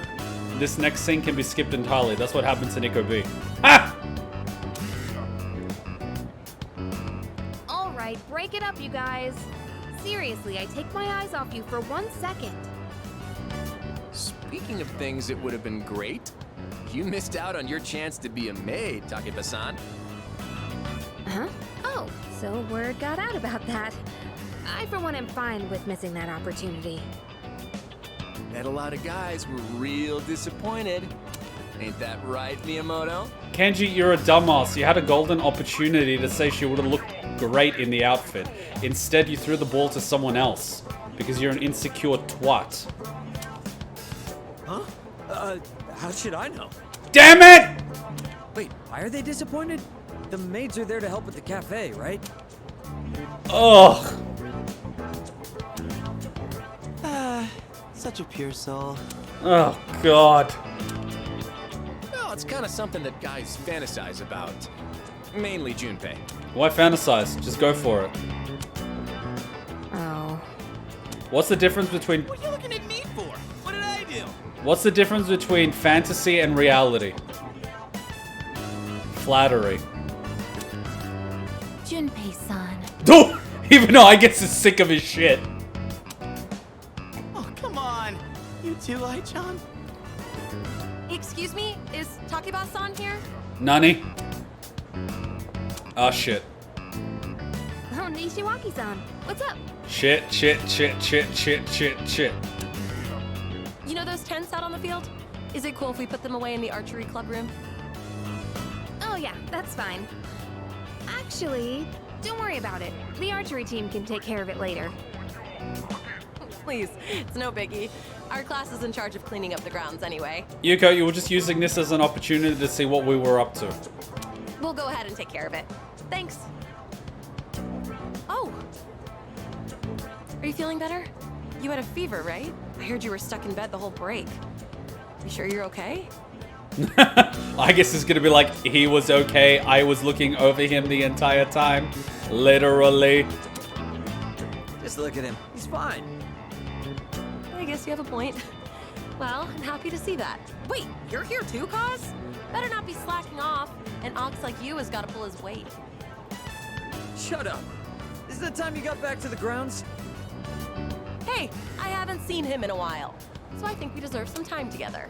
this next scene can be skipped entirely. That's what happens to Nico B. Ha! Alright, break it up, you guys. Seriously, I take my eyes off you for 1 second. Speaking of things that would have been great, you missed out on your chance to be a maid, Takeba-san. Huh? Oh, so word got out about that. I, for one, am fine with missing that opportunity. Bet a lot of guys were real disappointed. Ain't that right, Miyamoto? Kenji, you're a dumbass. You had a golden opportunity to say she would have looked great in the outfit. Instead, you threw the ball to someone else because you're an insecure twat. Huh? How should I know? Damn it! Wait, why are they disappointed? The maids are there to help at the cafe, right? Ugh. Such a pure soul. Oh, God. Well, it's kind of something that guys fantasize about. Mainly Junpei. Why fantasize? Just go for it. Oh. What's the difference between... What are you looking at me for? What did I do? What's the difference between fantasy and reality? Flattery. Junpei-san. Oh, even though I get so sick of his shit. Oh, come on. You too, Ai-chan? Excuse me, is Takeba-san here? Nani? Oh, shit. Oh, Nishiwaki-san. What's up? Shit. You know those tents out on the field? Is it cool if we put them away in the archery club room? Oh yeah, that's fine. Actually, don't worry about it. The archery team can take care of it later. Please, it's no biggie. Our class is in charge of cleaning up the grounds anyway. Yuko, you were just using this as an opportunity to see what we were up to. We'll go ahead and take care of it. Thanks. Oh. Are you feeling better? You had a fever, right? I heard you were stuck in bed the whole break. You sure you're okay? I guess it's gonna be like, he was okay, I was looking over him the entire time. Literally. Just look at him. He's fine. I guess you have a point. Well, I'm happy to see that. Wait, you're here too, Kaz? Better not be slacking off. An ox like you has got to pull his weight. Shut up. Is it the time you got back to the grounds? Hey, I haven't seen him in a while, so I think we deserve some time together.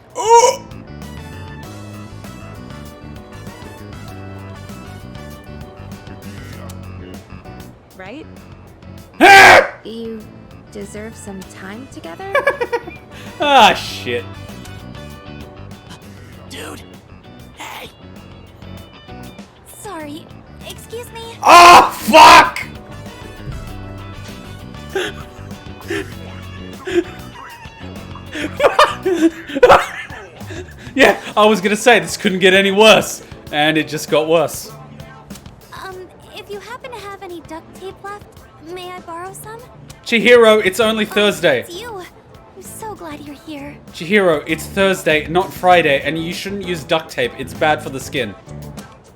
Right? You deserve some time together? Ah, shit. Dude. Hey. Sorry, excuse me? Oh, fuck! I was gonna say, this couldn't get any worse. And it just got worse. If you happen to have any duct tape left, may I borrow some? Chihiro, it's only Thursday. It's you. I'm so glad you're here. Chihiro, it's Thursday, not Friday, and you shouldn't use duct tape. It's bad for the skin.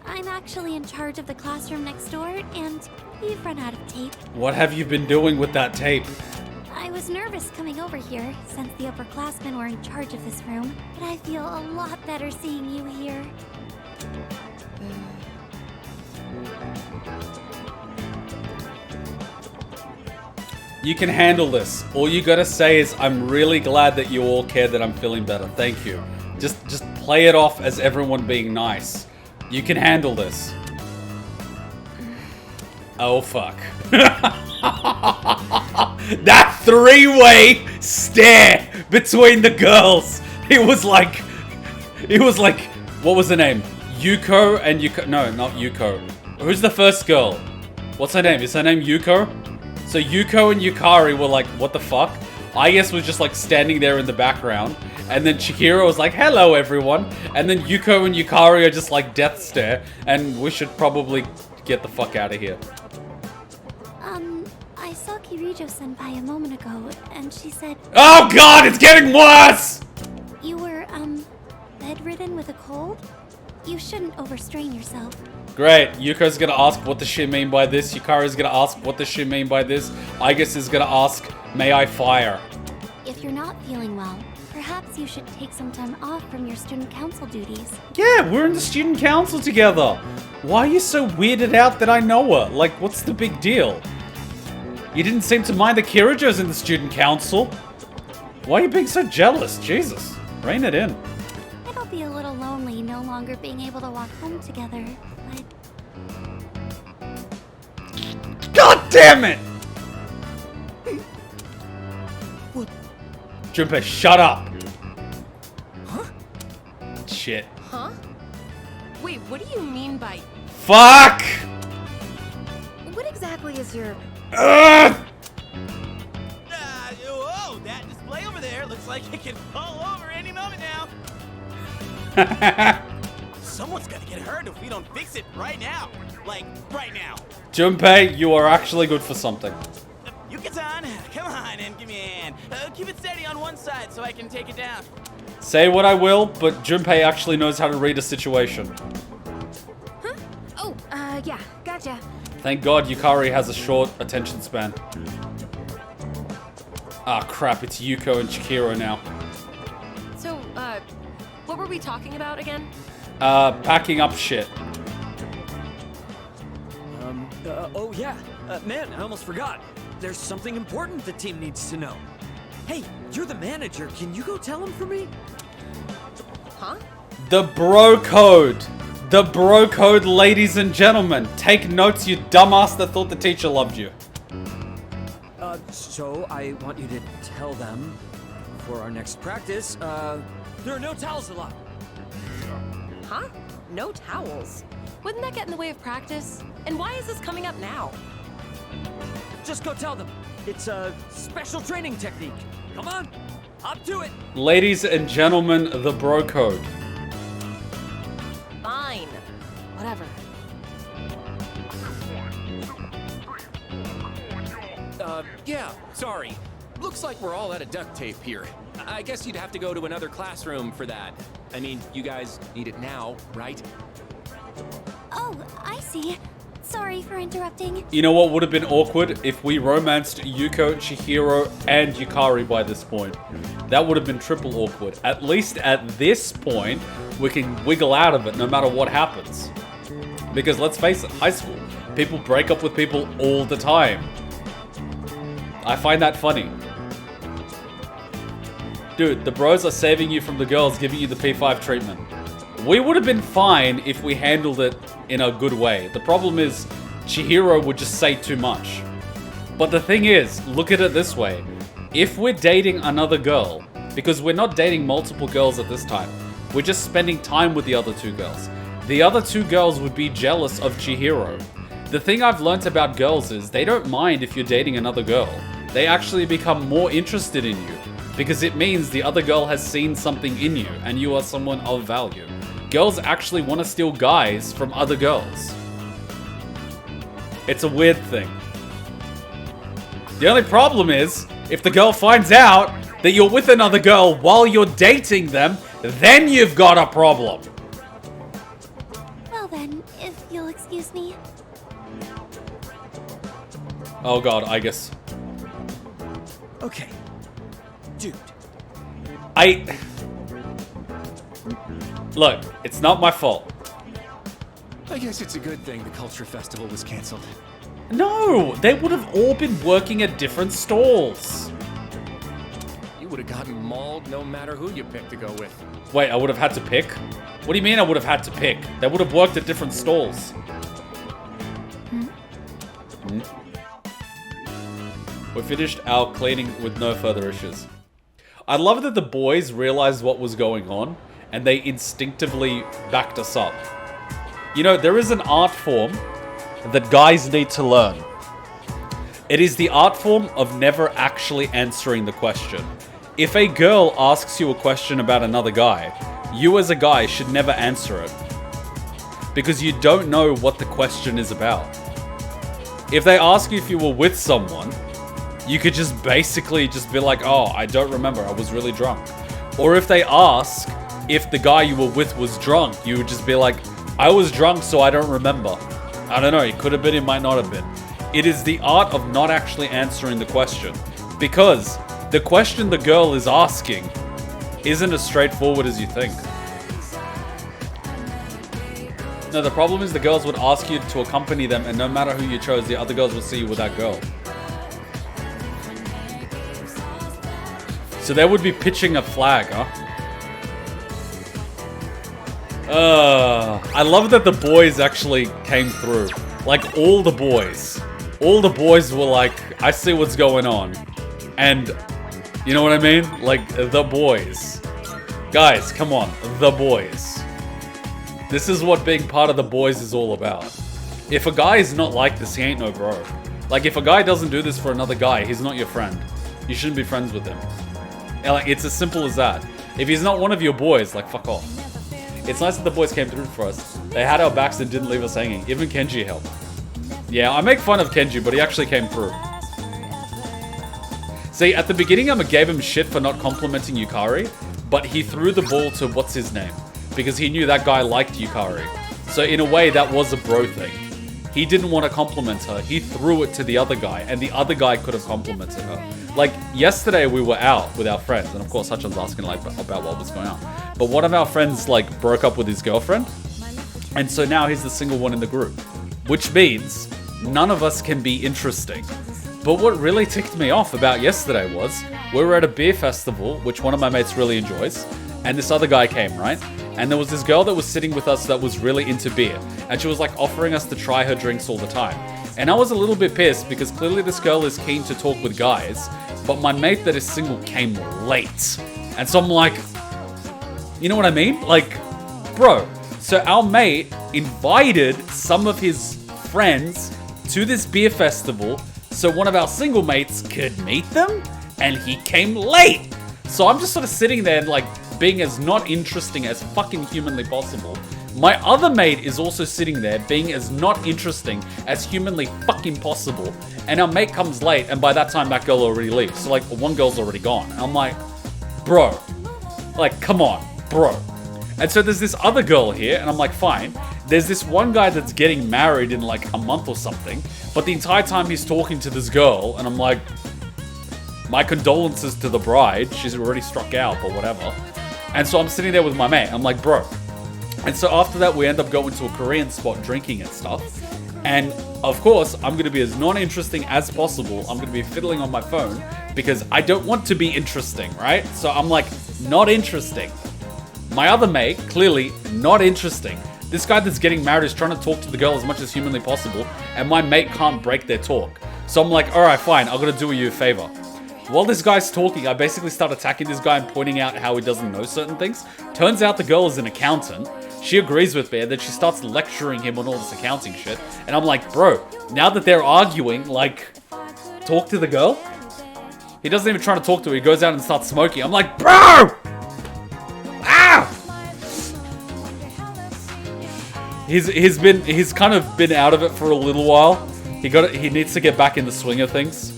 I'm actually in charge of the classroom next door, and we've run out of tape. What have you been doing with that tape? I was nervous coming over here, since the upperclassmen were in charge of this room, but I feel a lot better seeing you here. You can handle this. All you gotta say is, I'm really glad that you all care that I'm feeling better. Thank you. Just play it off as everyone being nice. You can handle this. Oh, fuck. That three-way stare between the girls. It was like, what was the name? Yuko and Yuko. No, not Yuko. Who's the first girl? What's her name? Is her name Yuko? So Yuko and Yukari were like, what the fuck? I guess was just like standing there in the background. And then Chihiro was like, hello everyone. And then Yuko and Yukari are just like death stare. And we should probably get the fuck out of here. I saw Kirijo-senpai a moment ago, and she said... Oh god, it's getting worse! You were, bedridden with a cold? You shouldn't overstrain yourself. Great. Yuko's gonna ask, what does she mean by this? Yukari's gonna ask, what does she mean by this? I guess is gonna ask, may I fire? If you're not feeling well, perhaps you should take some time off from your student council duties. Yeah, we're in the student council together. Why are you so weirded out that I know her? Like, what's the big deal? You didn't seem to mind the Kirijo's in the student council. Why are you being so jealous? Jesus, rein it in. It'll be a little lonely no longer being able to walk home together, but... God damn it! What? Junpei, shut up! Huh? Shit. Huh? Wait, what do you mean by... Fuck! What exactly is your... Ugh! Whoa, that display over there looks like it can fall over any moment now. Someone's gonna get hurt if we don't fix it right now. Like, right now. Junpei, you are actually good for something. Yuka-san, come on and give me a hand. Keep it steady on one side so I can take it down. Say what I will, but Junpei actually knows how to read a situation. Huh? Oh, yeah, gotcha. Thank God Yukari has a short attention span. Ah, crap, it's Yuko and Chihiro now. So, what were we talking about again? Packing up shit. Oh yeah. Man, I almost forgot. There's something important the team needs to know. Hey, you're the manager. Can you go tell him for me? Huh? The bro code. The bro code, ladies and gentlemen. Take notes, you dumbass that thought the teacher loved you. So I want you to tell them for our next practice, there are no towels allowed. Huh? No towels? Wouldn't that get in the way of practice? And why is this coming up now? Just go tell them. It's a special training technique. Come on, up to it. Ladies and gentlemen, the bro code. Fine. Whatever. Yeah, sorry. Looks like we're all out of duct tape here. I guess you'd have to go to another classroom for that. I mean, you guys need it now, right? Oh, I see. Sorry for interrupting. You know what would have been awkward? If we romanced Yuko, Chihiro, and Yukari by this point. That would have been triple awkward. At least at this point, we can wiggle out of it no matter what happens. Because let's face it, high school. People break up with people all the time. I find that funny. Dude, the bros are saving you from the girls giving you the P5 treatment. We would have been fine if we handled it in a good way. The problem is, Chihiro would just say too much. But the thing is, look at it this way. If we're dating another girl, because we're not dating multiple girls at this time, we're just spending time with the other two girls. The other two girls would be jealous of Chihiro. The thing I've learnt about girls is they don't mind if you're dating another girl. They actually become more interested in you. because it means the other girl has seen something in you and you are someone of value. Girls actually want to steal guys from other girls. It's a weird thing. The only problem is, if the girl finds out that you're with another girl while you're dating them, then you've got a problem. Well then, if you'll excuse me. Oh god, I guess. Okay. Dude. Look, it's not my fault. I guess it's a good thing the Culture Festival was cancelled. No, they would have all been working at different stalls. You would have gotten mauled no matter who you picked to go with. Wait, I would have had to pick? What do you mean I would have had to pick? They would have worked at different stalls. We finished our cleaning with no further issues. I love that the boys realized what was going on and they instinctively backed us up. You know, there is an art form that guys need to learn. It is the art form of never actually answering the question. If a girl asks you a question about another guy, you as a guy should never answer it. Because you don't know what the question is about. If they ask you if you were with someone, you could just basically just be like, oh, I don't remember, I was really drunk. Or if they ask if the guy you were with was drunk, you would just be like, I was drunk, so I don't remember. I don't know, it could have been, it might not have been. It is the art of not actually answering the question. Because the question the girl is asking isn't as straightforward as you think. No, the problem is the girls would ask you to accompany them, and no matter who you chose, the other girls will see you with that girl. So they would be pitching a flag, huh? I love that the boys actually came through. Like, all the boys. All the boys were like, I see what's going on. And, you know what I mean? Like, the boys. Guys, come on. The boys. This is what being part of the boys is all about. If a guy is not like this, he ain't no bro. Like, if a guy doesn't do this for another guy, he's not your friend. You shouldn't be friends with him. And, like, it's as simple as that. If he's not one of your boys, like, fuck off. It's nice that the boys came through for us. They had our backs and didn't leave us hanging. Even Kenji helped. Yeah, I make fun of Kenji, but he actually came through. See, at the beginning, I gave him shit for not complimenting Yukari, but he threw the ball to what's his name, because he knew that guy liked Yukari. So in a way, that was a bro thing. He didn't want to compliment her. He threw it to the other guy, and the other guy could have complimented her. Like, yesterday we were out with our friends, and of course Hutchin's asking like about what was going on. But one of our friends like broke up with his girlfriend, and so now he's the single one in the group. Which means none of us can be interesting. But what really ticked me off about yesterday was, we were at a beer festival, which one of my mates really enjoys, and this other guy came, right? And there was this girl that was sitting with us that was really into beer, and she was like offering us to try her drinks all the time. And I was a little bit pissed because clearly this girl is keen to talk with guys, but my mate that is single came late. And so I'm like, you know what I mean? Like, bro, so our mate invited some of his friends to this beer festival so one of our single mates could meet them, and he came late. So I'm just sort of sitting there and like being as not interesting as fucking humanly possible. My other mate is also sitting there being as not interesting as humanly fucking possible. And our mate comes late, and by that time that girl already leaves. So like one girl's already gone. And I'm like, bro, like come on, bro. And so there's this other girl here, and I'm like, fine. There's this one guy that's getting married in like a month or something, but the entire time he's talking to this girl, and I'm like, my condolences to the bride. She's already struck out, but whatever. And so I'm sitting there with my mate. I'm like, bro. And so after that, we end up going to a Korean spot, drinking and stuff. And of course, I'm going to be as non-interesting as possible. I'm going to be fiddling on my phone because I don't want to be interesting, right? So I'm like, not interesting. My other mate, clearly not interesting. This guy that's getting married is trying to talk to the girl as much as humanly possible, and my mate can't break their talk. So I'm like, alright, fine, I'm going to do you a favor. While this guy's talking, I basically start attacking this guy and pointing out how he doesn't know certain things. Turns out the girl is an accountant. She agrees with me, and then she starts lecturing him on all this accounting shit. And I'm like, bro, now that they're arguing, like, talk to the girl? He doesn't even try to talk to her. He goes out and starts smoking. I'm like, bro! Ah! He's kind of been out of it for a little while. He needs to get back in the swing of things.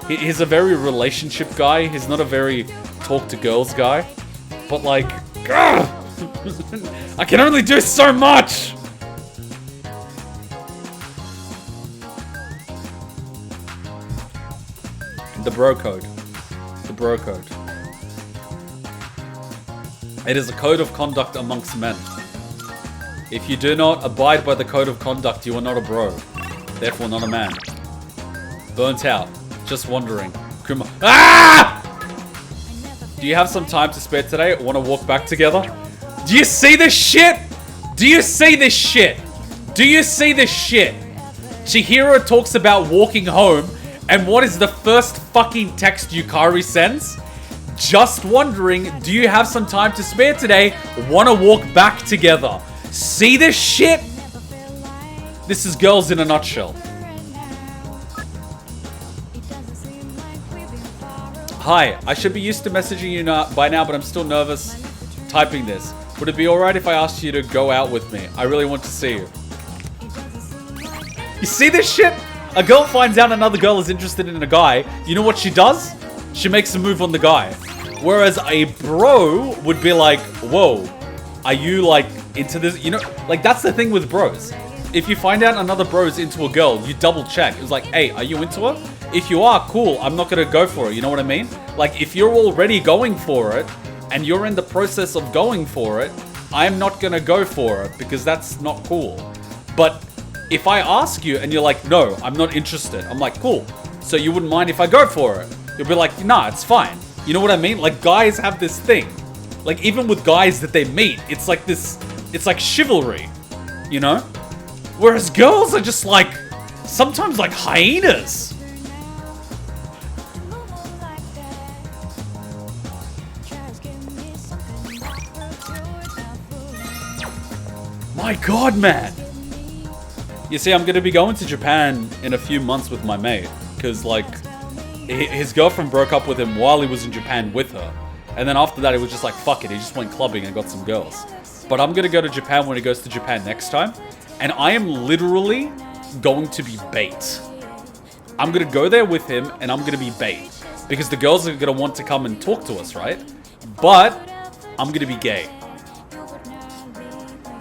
He's a very relationship guy. He's not a very talk to girls guy. But like, I can only do so much. The bro code. The bro code. It is a code of conduct amongst men. If you do not abide by the code of conduct, you are not a bro. Therefore, not a man. Burnt out. Just wondering. Kuma. Ah! Do you have some time to spare today? Want to walk back together? Do you see this shit? Do you see this shit? Do you see this shit? CHIHIRO talks about walking home, and what is the first fucking text Yukari sends? Just wondering, do you have some time to spare today? Want to walk back together? See this shit? This is girls in a nutshell. Hi, I should be used to messaging you by now, but I'm still nervous typing this. Would it be alright if I asked you to go out with me? I really want to see you. You see this shit? A girl finds out another girl is interested in a guy. You know what she does? She makes a move on the guy. Whereas a bro would be like, whoa, are you like into this? You know, like that's the thing with bros. If you find out another bro is into a girl, you double check. It's like, hey, are you into her? If you are, cool, I'm not gonna go for it, you know what I mean? Like, if you're already going for it, and you're in the process of going for it, I'm not gonna go for it, because that's not cool. But, if I ask you, and you're like, no, I'm not interested, I'm like, cool. So you wouldn't mind if I go for it? You'll be like, nah, it's fine. You know what I mean? Like, guys have this thing. Like, even with guys that they meet, it's like this, it's like chivalry, you know? Whereas girls are just like, sometimes like hyenas. My god, man! You see, I'm gonna be going to Japan in a few months with my mate. Because, like, his girlfriend broke up with him while he was in Japan with her. And then after that, he was just like, fuck it. He just went clubbing and got some girls. But I'm gonna go to Japan when he goes to Japan next time. And I am literally going to be bait. I'm gonna go there with him and I'm gonna be bait. Because the girls are gonna want to come and talk to us, right? But I'm gonna be gay.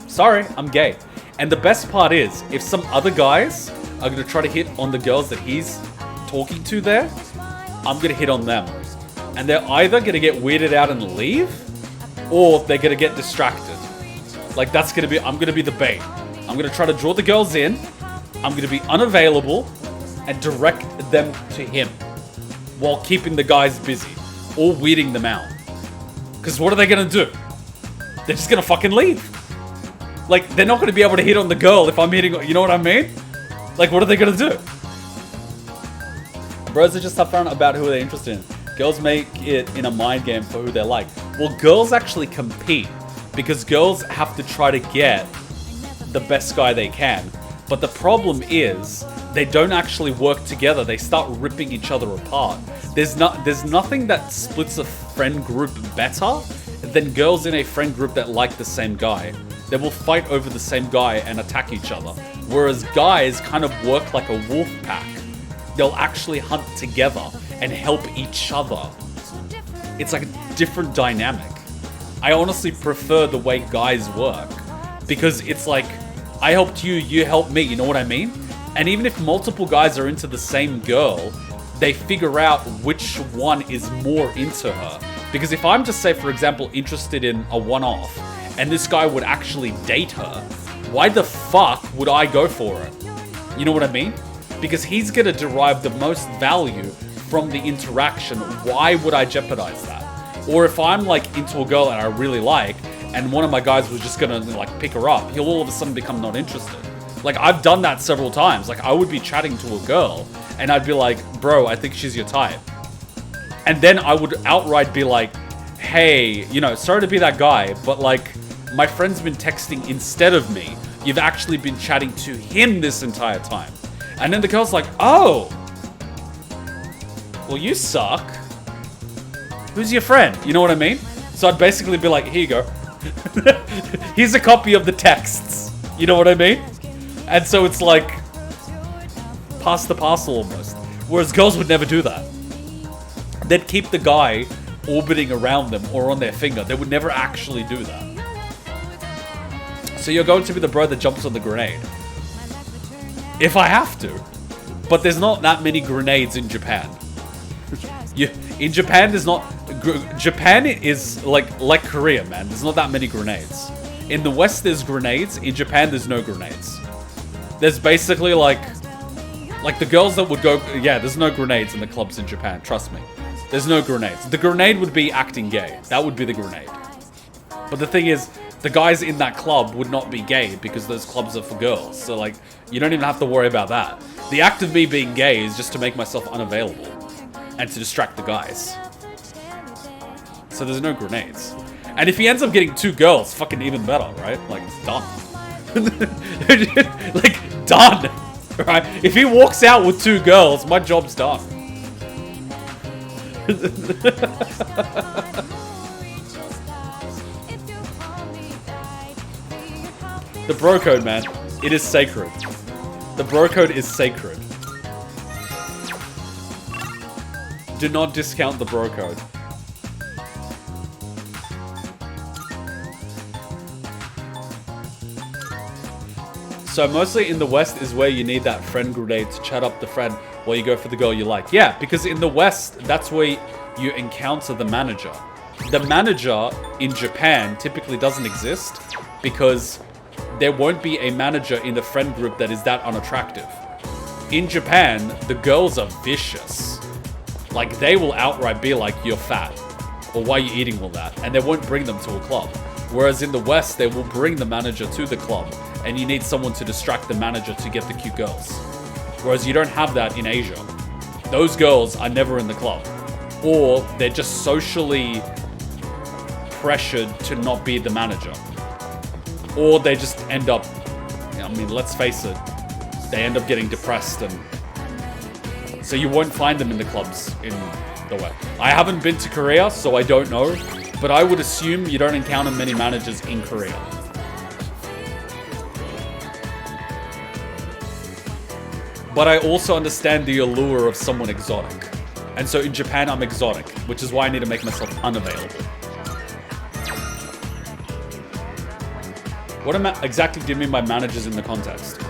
Sorry, I'm gay. And the best part is, if some other guys are going to try to hit on the girls that he's talking to there, I'm going to hit on them. And they're either going to get weirded out and leave, or they're going to get distracted. Like, that's going to be, I'm going to be the bait. I'm going to try to draw the girls in, I'm going to be unavailable, and direct them to him, while keeping the guys busy, or weeding them out. Because what are they going to do? They're just going to fucking leave. Like, they're not going to be able to hit on the girl if I'm hitting, you know what I mean? Like, what are they going to do? Bros are just upfront about who they're interested in. Girls make it in a mind game for who they like. Well, girls actually compete because girls have to try to get the best guy they can. But the problem is they don't actually work together. They start ripping each other apart. There's nothing that splits a friend group better than girls in a friend group that like the same guy. They will fight over the same guy and attack each other. Whereas guys kind of work like a wolf pack. They'll actually hunt together and help each other. It's like a different dynamic. I honestly prefer the way guys work. Because it's like, I helped you, you helped me, you know what I mean? And even if multiple guys are into the same girl, they figure out which one is more into her. Because if I'm just, say, for example, interested in a one-off, and this guy would actually date her, why the fuck would I go for it? You know what I mean? Because he's gonna derive the most value from the interaction. Why would I jeopardize that? Or if I'm like into a girl that I really like, and one of my guys was just gonna like pick her up, he'll all of a sudden become not interested. Like, I've done that several times. Like, I would be chatting to a girl, and I'd be like, bro, I think she's your type. And then I would outright be like, hey, you know, sorry to be that guy, but like, my friend's been texting instead of me. You've actually been chatting to him this entire time. And then the girl's like, oh. well, you suck. Who's your friend? You know what I mean? So I'd basically be like, here you go. Here's a copy of the texts. You know what I mean? And so it's like, pass the parcel almost. Whereas girls would never do that. They'd keep the guy orbiting around them or on their finger. They would never actually do that. So you're going to be the bro that jumps on the grenade. If I have to. But there's not that many grenades in Japan. In Japan, there's not... Japan is like Korea, man. There's not that many grenades. In the West, there's grenades. In Japan, there's no grenades. There's basically like the girls that would go... Yeah, there's no grenades in the clubs in Japan. Trust me. There's no grenades. The grenade would be acting gay. That would be the grenade. But the thing is, the guys in that club would not be gay because those clubs are for girls. So like, you don't even have to worry about that. The act of me being gay is just to make myself unavailable and to distract the guys. So there's no grenades. And if he ends up getting 2 girls, fucking even better, right? Like, done. Like, done. Right? If he walks out with 2 girls, my job's done. The bro code, man. It is sacred. The bro code is sacred. Do not discount the bro code. So mostly in the West is where you need that friend grenade to chat up the friend while you go for the girl you like. Yeah, because in the West, that's where you encounter the manager. The manager in Japan typically doesn't exist because there won't be a manager in the friend group that is that unattractive. In Japan, the girls are vicious. Like, they will outright be like, you're fat. Or why are you eating all that? And they won't bring them to a club. Whereas in the West, they will bring the manager to the club. And you need someone to distract the manager to get the cute girls. Whereas you don't have that in Asia. Those girls are never in the club. Or they're just socially pressured to not be the manager. Or they just end up, I mean, let's face it, they end up getting depressed, and so you won't find them in the clubs in the West. I haven't been to Korea, so I don't know, but I would assume you don't encounter many managers in Korea. But I also understand the allure of someone exotic. And so in Japan, I'm exotic, which is why I need to make myself unavailable. What exactly do you mean by managers in the context?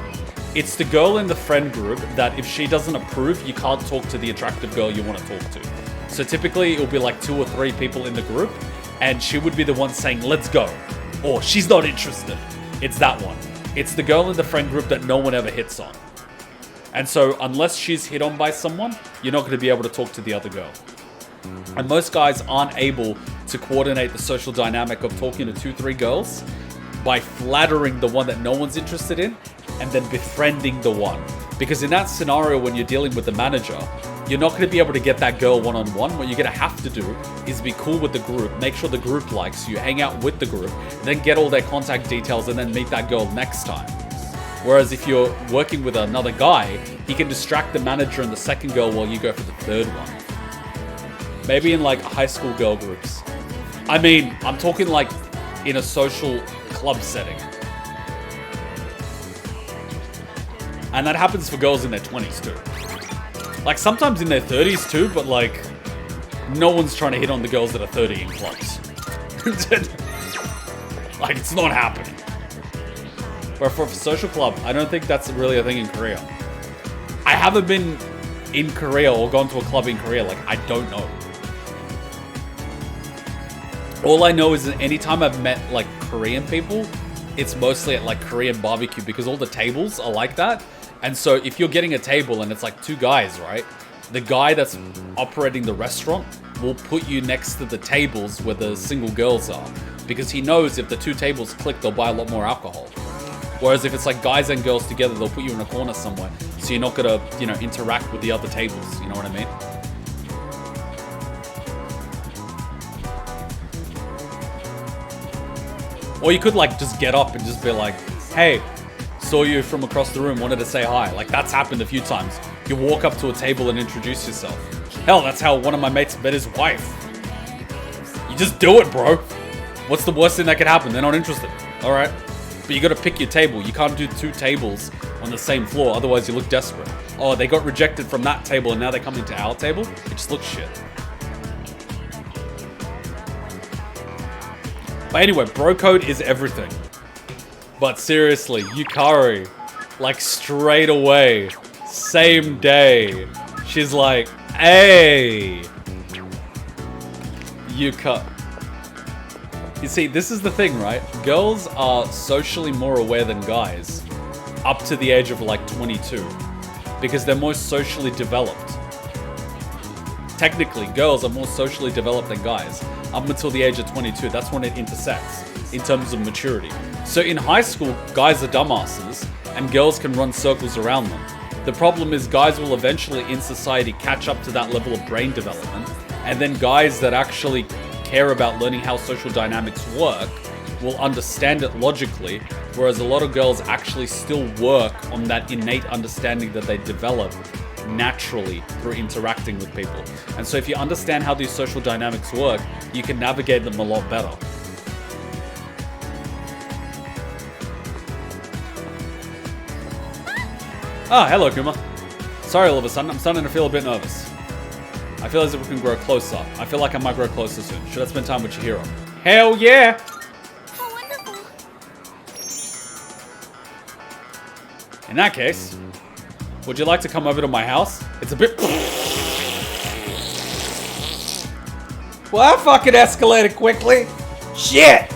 It's the girl in the friend group that if she doesn't approve, you can't talk to the attractive girl you want to talk to. So typically it'll be like 2 or 3 people in the group, and she would be the one saying, let's go. Or she's not interested. It's that one. It's the girl in the friend group that no one ever hits on. And so unless she's hit on by someone, you're not going to be able to talk to the other girl. And most guys aren't able to coordinate the social dynamic of talking to 2-3 girls by flattering the one that no one's interested in and then befriending the one. Because in that scenario, when you're dealing with the manager, you're not going to be able to get that girl one-on-one. What you're going to have to do is be cool with the group, make sure the group likes you, hang out with the group, then get all their contact details and then meet that girl next time. Whereas if you're working with another guy, he can distract the manager and the second girl while you go for the third one. Maybe in like high school girl groups. I mean, I'm talking like in a social club setting. And that happens for girls in their 20s too. Like sometimes in their 30s too, but like no one's trying to hit on the girls that are 30 in clubs. Like it's not happening. But for a social club, I don't think that's really a thing in Korea. I haven't been in Korea or gone to a club in Korea, like I don't know. All I know is that anytime I've met like Korean people, it's mostly at like Korean barbecue because all the tables are like that. And so if you're getting a table and it's like 2 guys, right? The guy that's operating the restaurant will put you next to the tables where the single girls are because he knows if the 2 tables click, they'll buy a lot more alcohol. Whereas if it's like guys and girls together, they'll put you in a corner somewhere. So you're not gonna, interact with the other tables. You know what I mean? Or you could like just get up and just be like, hey, saw you from across the room, wanted to say hi. Like that's happened a few times. You walk up to a table and introduce yourself. Hell, that's how one of my mates met his wife. You just do it, bro. What's the worst thing that could happen? They're not interested. Alright. But you gotta pick your table. You can't do 2 tables on the same floor, otherwise you look desperate. Oh, they got rejected from that table and now they're coming to our table? It just looks shit. But anyway, bro code is everything. But seriously, Yukari, like straight away, same day, she's like, hey, Yuka. You see, this is the thing, right? Girls are socially more aware than guys up to the age of like 22 because they're more socially developed. Technically, girls are more socially developed than guys up until the age of 22. That's when it intersects in terms of maturity. So in high school, guys are dumbasses and girls can run circles around them. The problem is guys will eventually in society catch up to that level of brain development, and then guys that actually care about learning how social dynamics work will understand it logically, whereas a lot of girls actually still work on that innate understanding that they develop naturally through interacting with people. And so if you understand how these social dynamics work, you can navigate them a lot better. Ah, hello Kuma. Sorry all of a sudden, I'm starting to feel a bit nervous. I feel as if we can grow closer. I feel like I might grow closer soon. Should I spend time with CHIHIRO? Hell yeah! How wonderful. In that case, would you like to come over to my house? It's a bit... Well, that fucking escalated quickly. Shit!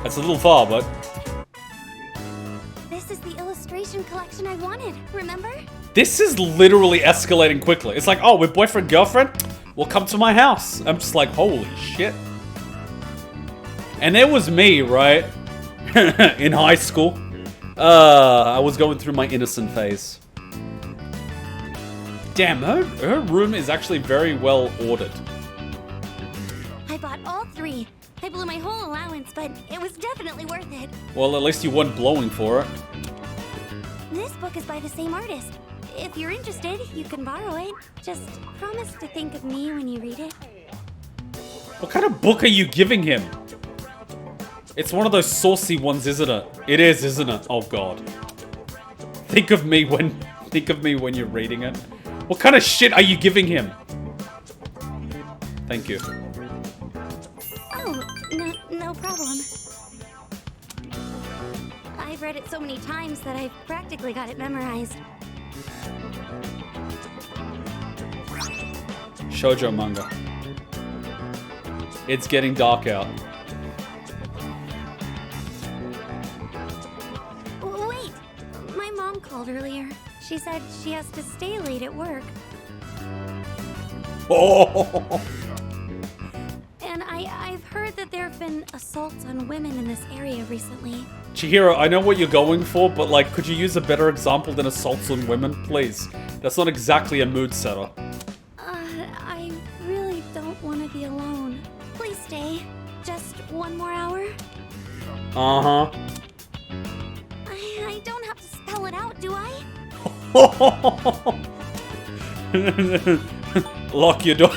That's a little far, but... This is the illustration collection I wanted, remember? This is literally escalating quickly. It's like, oh, we're boyfriend, girlfriend? Well, come to my house. I'm just like, holy shit. And there was me, right? In high school. I was going through my innocent phase. Damn, her room is actually very well ordered. I bought all 3. I blew my whole allowance, but it was definitely worth it. Well, at least you weren't blowing for it. This book is by the same artist. If you're interested, you can borrow it. Just promise to think of me when you read it. What kind of book are you giving him? It's one of those saucy ones, isn't it? It is, isn't it? Oh god. Think of me when you're reading it. What kind of shit are you giving him? Thank you. Oh, no problem. I've read it so many times that I've practically got it memorized. Shoujo manga. It's getting dark out. Wait! My mom called earlier. She said she has to stay late at work. Oh! And I've heard that there have been assaults on women in this area recently. CHIHIRO, I know what you're going for, but like, could you use a better example than assaults on women, please? That's not exactly a mood setter. I really don't want to be alone. Please stay. Just 1 more hour? Uh-huh. I don't have to spell it out, do I? Lock your door.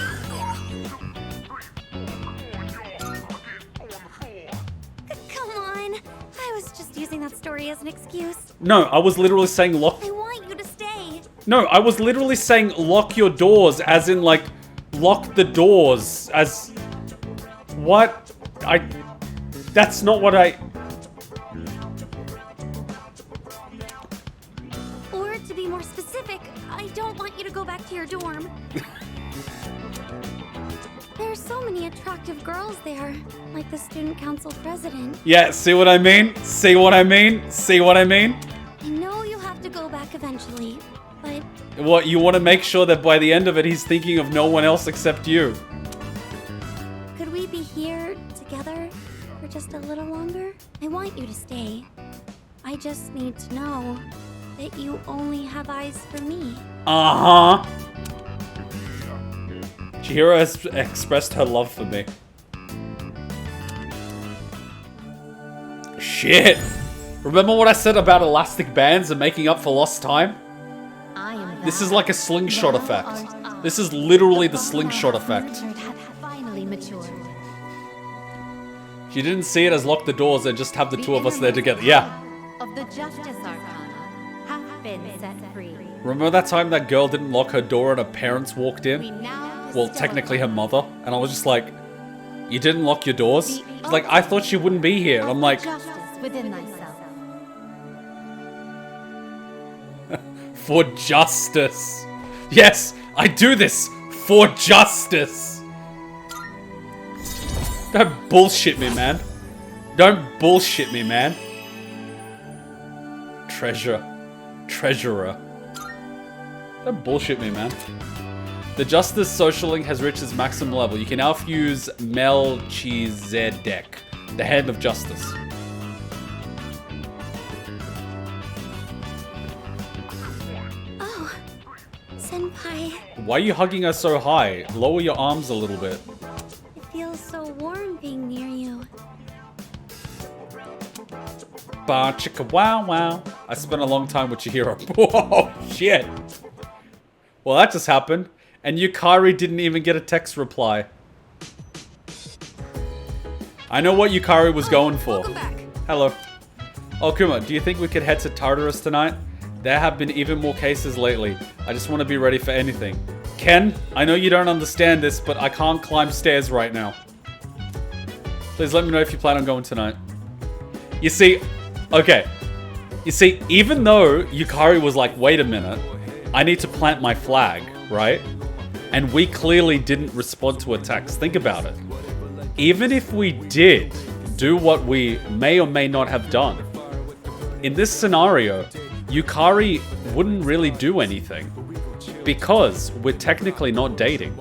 Come on. I was just using that story as an excuse. No, I was literally saying lock... I want you to stay. No, I was literally saying lock your doors, as in like, lock the doors, as... What? That's not what I... Or to be more specific, I don't want you to go back to your dorm. There's so many attractive girls there, like the student council president. Yeah, see what I mean? See what I mean? See what I mean? I know you'll have to go back eventually, but... What, you want to make sure that by the end of it, he's thinking of no one else except you? Could we be here together for just a little longer? I want you to stay. I just need to know that you only have eyes for me. Uh-huh. CHIHIRO has expressed her love for me. Shit. Remember what I said about elastic bands and making up for lost time? I am This is like a slingshot effect. This is literally the slingshot effect. Finally matured. She didn't see it as lock the doors and just have the two of us there together. Yeah. Of the Justice Arcana have been set free. Remember that time that girl didn't lock her door and her parents walked We in? now Well, technically her mother. And I was just like, you didn't lock your doors? She's like, I thought she wouldn't be here. And I'm like, justice within thyself. for justice. Yes, I do this for justice. Don't bullshit me, man. Don't bullshit me, man. Treasurer. Don't bullshit me, man. The Justice Social Link has reached its maximum level. You can now fuse Melchizedek, the Hand of Justice. Oh, Senpai, Why are you hugging her so high? Lower your arms a little bit. it feels so warm being near you. Ba chicka wow wow. I spent a long time with Chihiro. Whoa, shit. Well, that just happened. And Yukari didn't even get a text reply. I know what Yukari was going for. Welcome back. Hello. Oh, Kuma, do you think we could head to Tartarus tonight? There have been even more cases lately. I just want to be ready for anything. Ken, I know you don't understand this, but I can't climb stairs right now. Please let me know if you plan on going tonight. You see, okay. You see, even though Yukari was like, wait a minute, I need to plant my flag, right? And we clearly didn't respond to a text. Think about it. Even if we did do what we may or may not have done, in this scenario, Yukari wouldn't really do anything because we're technically not dating.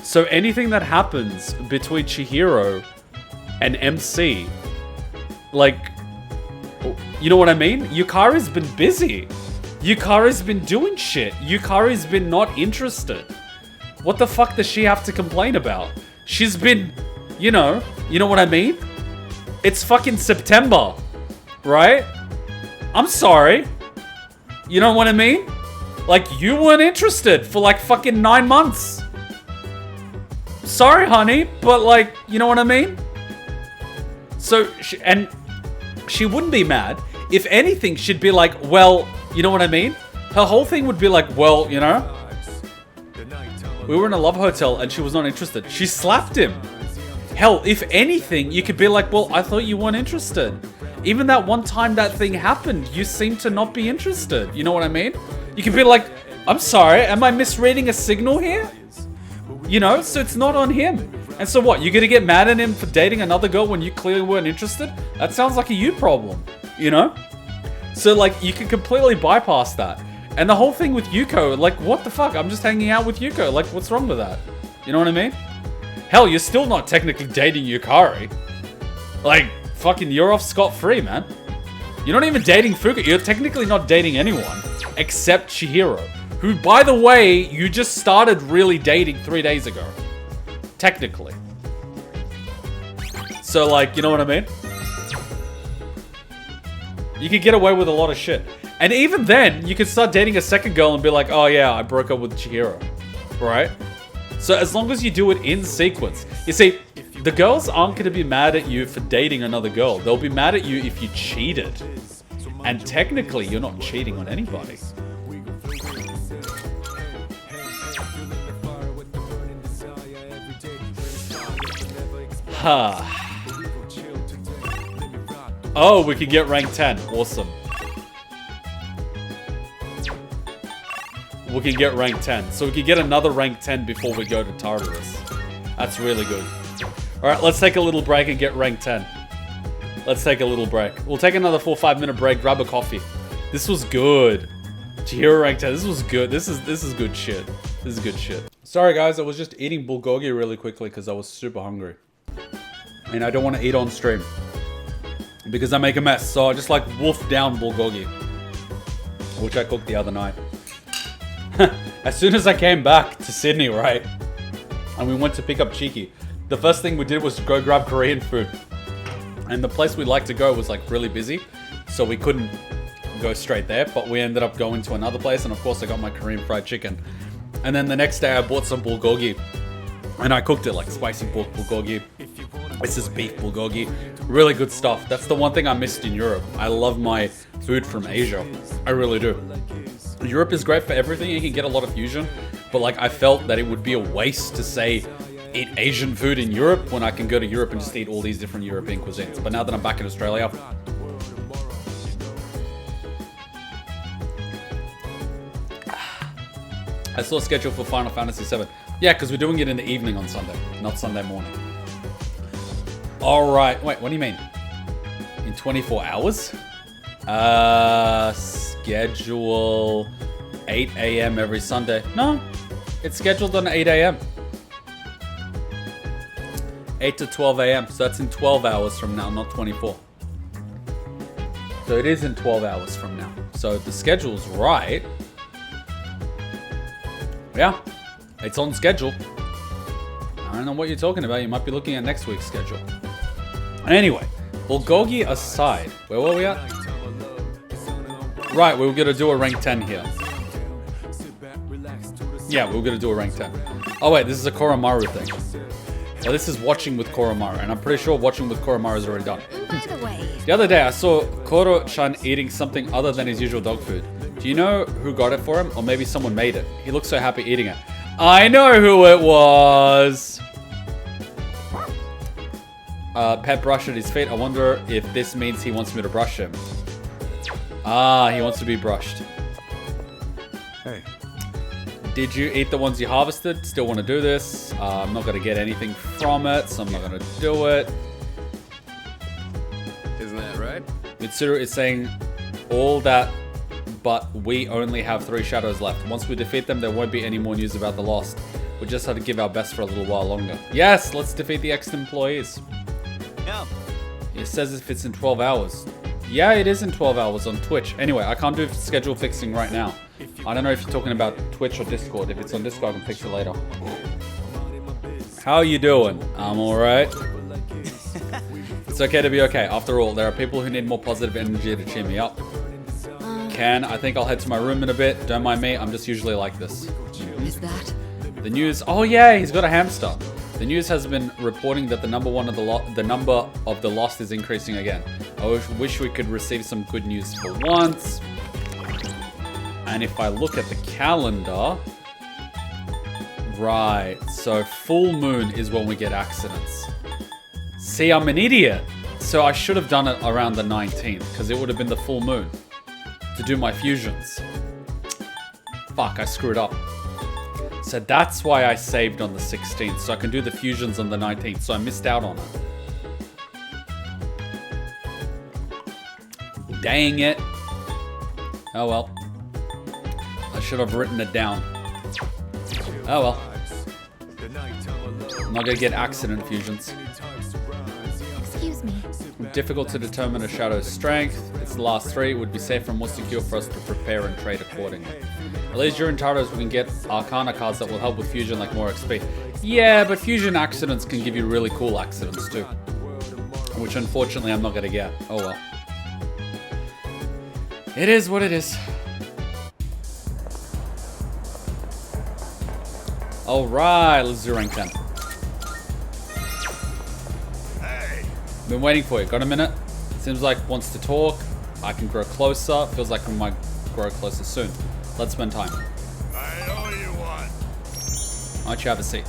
So anything that happens between Chihiro and MC, like, you know what I mean? Yukari's been busy. Yukari's been doing shit. Yukari's been not interested. What the fuck does she have to complain about? She's been, you know what I mean? It's fucking September, right? I'm sorry. You know what I mean? Like, you weren't interested for like fucking 9 months. Sorry, honey, but like, you know what I mean? So, she wouldn't be mad. If anything, she'd be like, well, you know what I mean? Her whole thing would be like, well, you know, we were in a love hotel and she was not interested. She slapped him. Hell, if anything, you could be like, well, I thought you weren't interested. Even that one time that thing happened, you seemed to not be interested. You know what I mean? You could be like, I'm sorry, am I misreading a signal here? You know, so it's not on him. And so what, you're gonna get mad at him for dating another girl when you clearly weren't interested? That sounds like a you problem, you know? So like, you can completely bypass that. And the whole thing with Yuko, like, what the fuck? I'm just hanging out with Yuko. Like, what's wrong with that? You know what I mean? Hell, you're still not technically dating Yukari. Like, fucking, you're off scot-free, man. You're not even dating Fuka. You're technically not dating anyone except Chihiro, who, by the way, you just started really dating 3 days ago. Technically. So, like, you know what I mean? You could get away with a lot of shit. And even then, you could start dating a second girl and be like, oh yeah, I broke up with Chihiro. Right? So as long as you do it in sequence. You see, the girls aren't going to be mad at you for dating another girl. They'll be mad at you if you cheated. And technically, you're not cheating on anybody. Oh, we can get rank 10. Awesome. We can get rank 10. So we can get another rank 10 before we go to Tartarus. That's really good. Alright, let's take a little break and get rank 10. Let's take a little break. We'll take another 4-5 minute break, grab a coffee. This was good. Chihiro rank 10. This was good. This is good shit. This is good shit. Sorry guys, I was just eating bulgogi really quickly because I was super hungry. And I don't want to eat on stream. Because I make a mess. So I just like wolfed down bulgogi. Which I cooked the other night. As soon as I came back to Sydney, right? And we went to pick up Cheeky. The first thing we did was go grab Korean food. And the place we like to go was like really busy, so we couldn't go straight there, but we ended up going to another place, and of course I got my Korean fried chicken. And then the next day I bought some bulgogi, and I cooked it like spicy pork bulgogi. This is beef bulgogi. Really good stuff. That's the one thing I missed in Europe. I love my food from Asia. I really do. Europe is great for everything. You can get a lot of fusion, but like I felt that it would be a waste to say eat Asian food in Europe when I can go to Europe and just eat all these different European cuisines. But now that I'm back in Australia, I saw a schedule for Final Fantasy VII. Yeah, because we're doing it in the evening on Sunday, not Sunday morning. Alright, wait, what do you mean? In 24 hours? Schedule 8 a.m. every Sunday. No, it's scheduled on 8 a.m. 8 to 12 a.m. So that's in 12 hours from now, not 24. So it is in 12 hours from now. So the schedule's right. Yeah, it's on schedule. I don't know what you're talking about. You might be looking at next week's schedule. Anyway, bulgogi aside, where were we at? Right, we were going to do a rank 10 here. Yeah, we were going to do a rank 10. Oh wait, this is a Koromaru thing. Well, this is watching with Koromaru, and I'm pretty sure watching with Koromaru is already done. By the way, The other day, I saw Koro-chan eating something other than his usual dog food. Do you know who got it for him? Or maybe someone made it. He looks so happy eating it. I know who it was! Pet brushed at his feet. I wonder if this means he wants me to brush him. Ah, he wants to be brushed. Hey. Did you eat the ones you harvested? Still want to do this. I'm not going to get anything from it, so I'm not going to do it. Isn't that right? Mitsuru is saying all that, but we only have 3 shadows left. Once we defeat them, there won't be any more news about the Lost. We just have to give our best for a little while longer. Yes, let's defeat the ex-employees. Yeah. It says if it's in 12 hours. Yeah, it is in 12 hours on Twitch. Anyway, I can't do schedule fixing right now. I don't know if you're talking about Twitch or Discord. If it's on Discord, I can fix it later. How are you doing? I'm alright. It's okay to be okay. After all, there are people who need more positive energy to cheer me up. I think I'll head to my room in a bit. Don't mind me, I'm just usually like this. Is that? The news. Oh yeah, he's got a hamster. The news has been reporting that the number of the Lost is increasing again. I wish we could receive some good news for once. And if I look at the calendar, right? So full moon is when we get accidents. See, I'm an idiot. So I should have done it around the 19th because it would have been the full moon to do my fusions. Fuck, I screwed up. So that's why I saved on the 16th, so I can do the fusions on the 19th, so I missed out on it. Dang it. Oh well. I should have written it down. Oh well. I'm not gonna get accident fusions. Excuse me. Difficult to determine a shadow's strength. It's the last 3. It would be safer and more secure for us to prepare and trade accordingly. At least during Taros we can get Arcana cards that will help with fusion like more XP. Yeah, but fusion accidents can give you really cool accidents too. Which unfortunately I'm not gonna get. Oh well. It is what it is. Alright, let's do rank 10. Been waiting for you. Got a minute? Seems like wants to talk. I can grow closer. Feels like we might grow closer soon. Let's spend time. I know you want. Why don't you have a seat?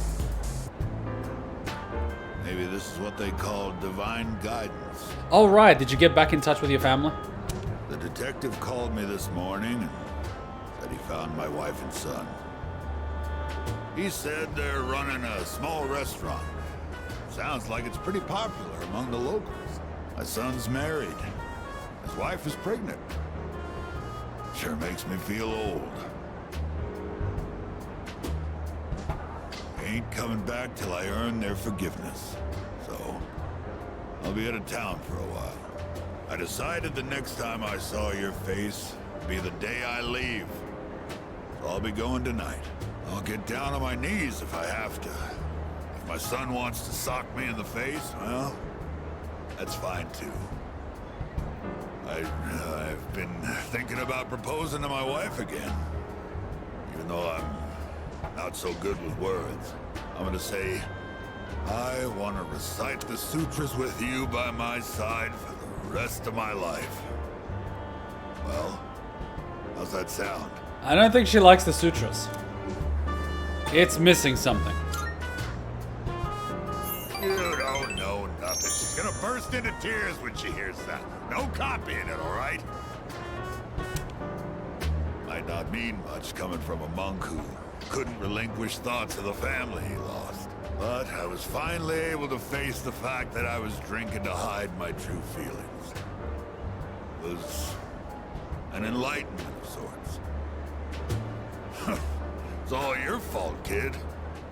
Maybe this is what they call divine guidance. All right. Did you get back in touch with your family? The detective called me this morning and said he found my wife and son. He said they're running a small restaurant. Sounds like it's pretty popular among the locals. My son's married. His wife is pregnant. Sure makes me feel old. Ain't coming back till I earn their forgiveness. So, I'll be out of town for a while. I decided the next time I saw your face would be the day I leave. So I'll be going tonight. I'll get down on my knees if I have to. If my son wants to sock me in the face, well, That's fine too. I've been thinking about proposing to my wife again. Even though I'm not so good with words. I'm gonna say, I want to recite the sutras with you by my side for the rest of my life. Well, how's that sound? I don't think she likes the sutras. It's missing something. You don't know nothing. She's gonna burst into tears when she hears that. No copying it, all right? Might not mean much coming from a monk who couldn't relinquish thoughts of the family he lost. But I was finally able to face the fact that I was drinking to hide my true feelings. It was an enlightenment of sorts. It's all your fault, kid.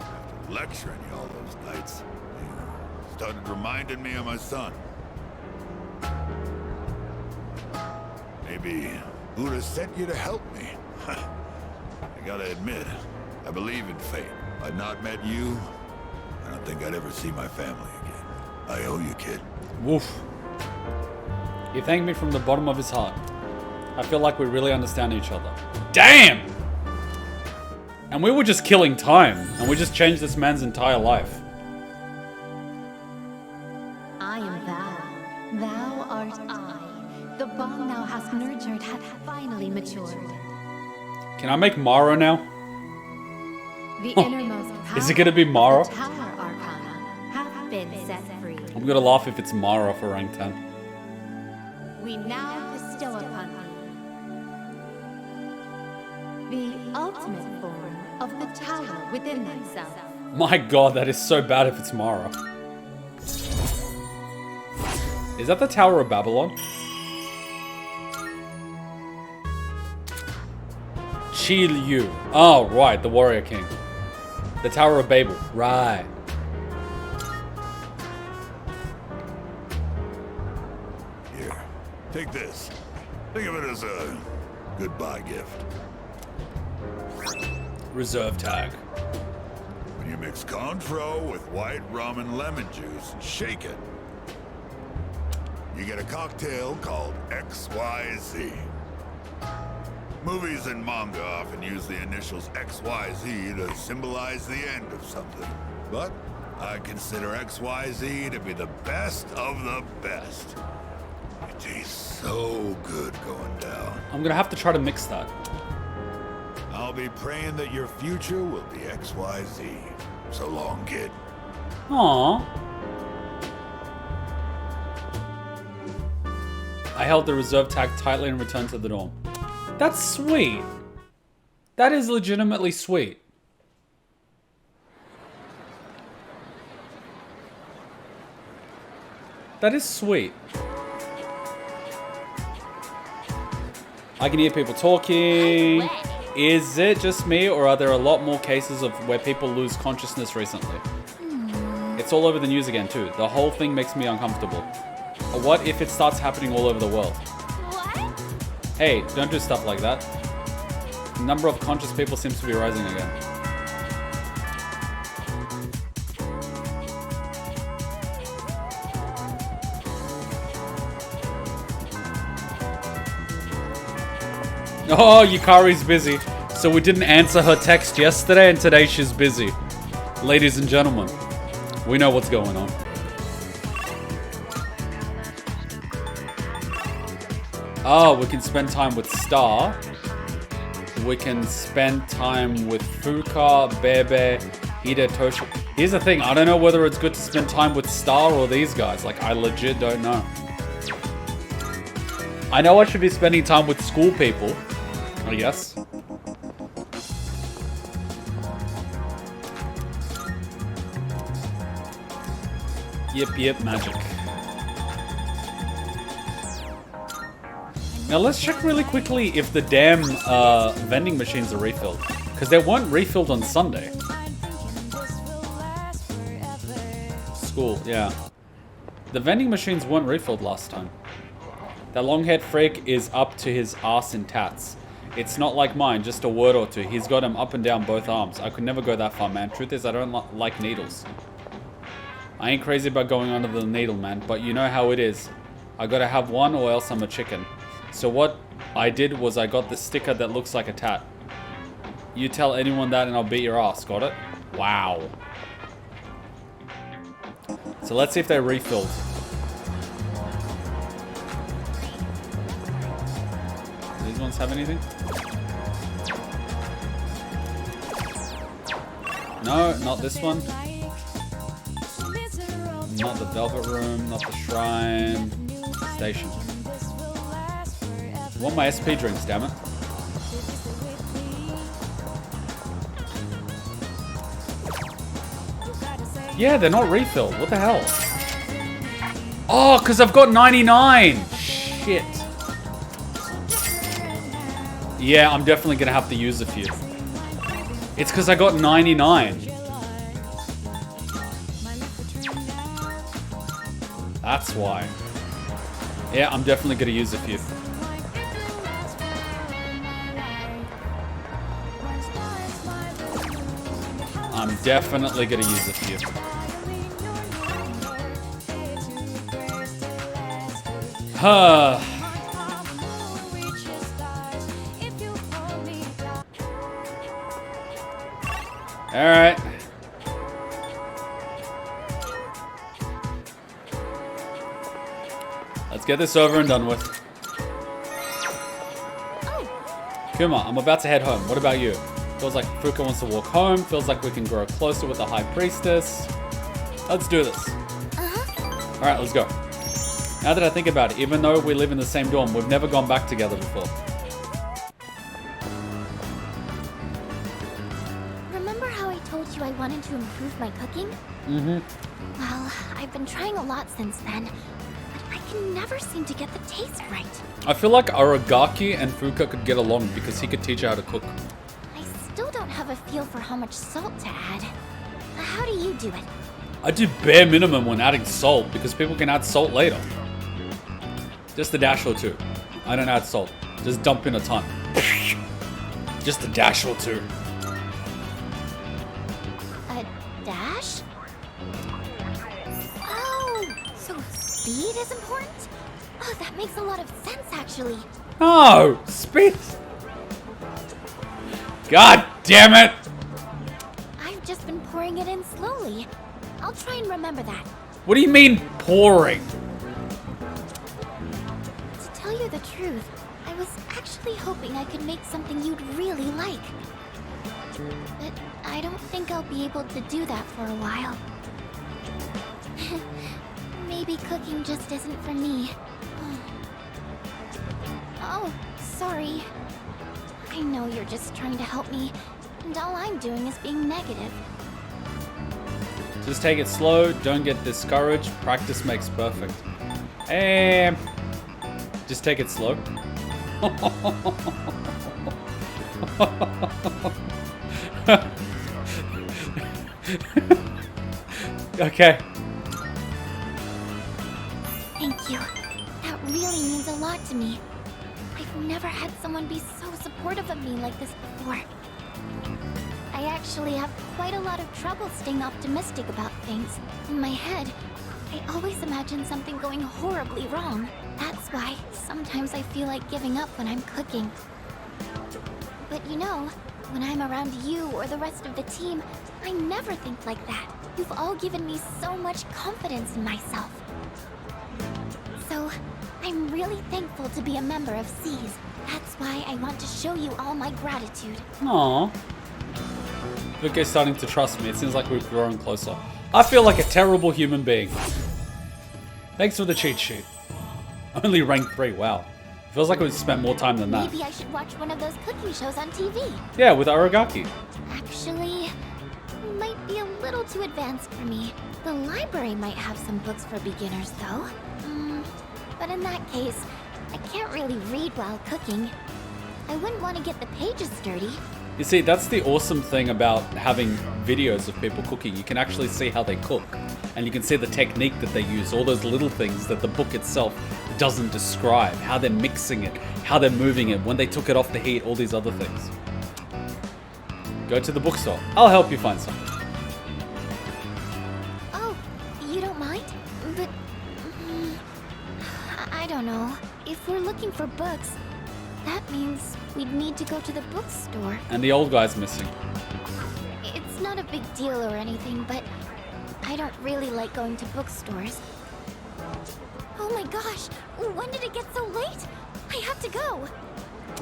After lecturing you all those nights, you started reminding me of my son. Maybe Buddha sent you to help me. I gotta admit, I believe in fate. If I'd not met you, I don't think I'd ever see my family again. I owe you, kid. Woof. He thanked me from the bottom of his heart. I feel like we really understand each other. Damn! And we were just killing time, and we just changed this man's entire life. I am thou. Thou art I. The bond thou hast nurtured hath finally matured. Can I make Mara now? The innermost power Is it gonna be Mara? of the Tower Arcana hath been set free. I'm gonna laugh if it's Mara for rank 10. We now bestow upon thee the ultimate form of the tower within thyself. My god, that is so bad if it's Mara. Is that the Tower of Babylon? Yu. Oh, right, the Warrior King. The Tower of Babel. Right. Here, take this. Think of it as a goodbye gift. Reserve tag. When you mix Cointreau with white rum and lemon juice and shake it, you get a cocktail called XYZ. Movies and manga often use the initials XYZ to symbolize the end of something. But I consider XYZ to be the best of the best. It tastes so good going down. I'm gonna have to try to mix that. I'll be praying that your future will be XYZ. So long, kid. Aww. I held the reserve tag tightly and returned to the dorm. That's sweet. That is legitimately sweet. That is sweet. I can hear people talking. Is it just me, or are there a lot more cases of where people lose consciousness recently? It's all over the news again too. The whole thing makes me uncomfortable. What if it starts happening all over the world? What? Hey, don't do stuff like that. The number of conscious people seems to be rising again. Oh, Yukari's busy. So we didn't answer her text yesterday, and today she's busy. Ladies and gentlemen, we know what's going on. Oh, we can spend time with Star. We can spend time with Fuka, Bebe, Hidetoshi. Here's the thing, I don't know whether it's good to spend time with Star or these guys. Like, I legit don't know. I know I should be spending time with school people, I guess. Yep, magic. Now let's check really quickly if the damn vending machines are refilled. Because they weren't refilled on Sunday. School, yeah. The vending machines weren't refilled last time. That long-haired freak is up to his ass in tats. It's not like mine, just a word or two. He's got him up and down both arms. I could never go that far, man. Truth is, I don't like needles. I ain't crazy about going under the needle, man, but you know how it is. I gotta have one or else I'm a chicken. So what I did was I got the sticker that looks like a tat. You tell anyone that and I'll beat your ass, got it? Wow. So let's see if they refilled. These ones have anything? No, not this one. Not the Velvet Room, not the Shrine. Station. I want my SP drinks, damn it. Yeah, they're not refilled. What the hell? Oh, because I've got 99. Shit. Yeah, I'm definitely going to have to use a few. It's because I got 99. That's why. Yeah, I'm definitely going to use a few. I'm definitely going to use a few. Huh. Alright. Let's get this over and done with. Kuma, I'm about to head home. What about you? Feels like Fuka wants to walk home. Feels like we can grow closer with the High Priestess. Let's do this. Alright, let's go. Now that I think about it, even though we live in the same dorm, we've never gone back together before. Remember how I told you I wanted to improve my cooking? Mm-hmm. Well, I've been trying a lot since then, but I can never seem to get the taste right. I feel like Aragaki and Fuka could get along because he could teach her how to cook. I still don't have a feel for how much salt to add. How do you do it? I do bare minimum when adding salt because people can add salt later. Just a dash or two. I don't add salt. Just dump in a ton. Just a dash or two. A dash? Oh, so speed is important? Oh, that makes a lot of sense actually. No! Speed! God damn it! I've just been pouring it in slowly. I'll try and remember that. What do you mean pouring? To tell you the truth, I was actually hoping I could make something you'd really like. But I don't think I'll be able to do that for a while. Maybe cooking just isn't for me. Oh, sorry. I know you're just trying to help me, and all I'm doing is being negative. Just take it slow, don't get discouraged, practice makes perfect. Just take it slow. Okay. Thank you. That really means a lot to me. I've never had someone be so supportive of me like this before. I actually have quite a lot of trouble staying optimistic about things. In my head, I always imagine something going horribly wrong. That's why sometimes I feel like giving up when I'm cooking. But you know, when I'm around you or the rest of the team, I never think like that. You've all given me so much confidence in myself. So, I'm really thankful to be a member of C's. That's why I want to show you all my gratitude. Aww. Fuka's starting to trust me. It seems like we've grown closer. I feel like a terrible human being. Thanks for the cheat sheet. Only rank 3, wow. Feels like we've spent more time than that. Maybe I should watch one of those cooking shows on TV. Yeah, with Aragaki. Actually, might be a little too advanced for me. The library might have some books for beginners, though. But in that case, I can't really read while cooking. I wouldn't want to get the pages dirty. You see, that's the awesome thing about having videos of people cooking. You can actually see how they cook. And you can see the technique that they use, all those little things that the book itself doesn't describe. How they're mixing it, how they're moving it, when they took it off the heat, all these other things. Go to the bookstore. I'll help you find some. Oh, I don't know. If we're looking for books, that means we'd need to go to the bookstore. And the old guy's missing. It's not a big deal or anything, but I don't really like going to bookstores. Oh my gosh! When did it get so late? I have to go!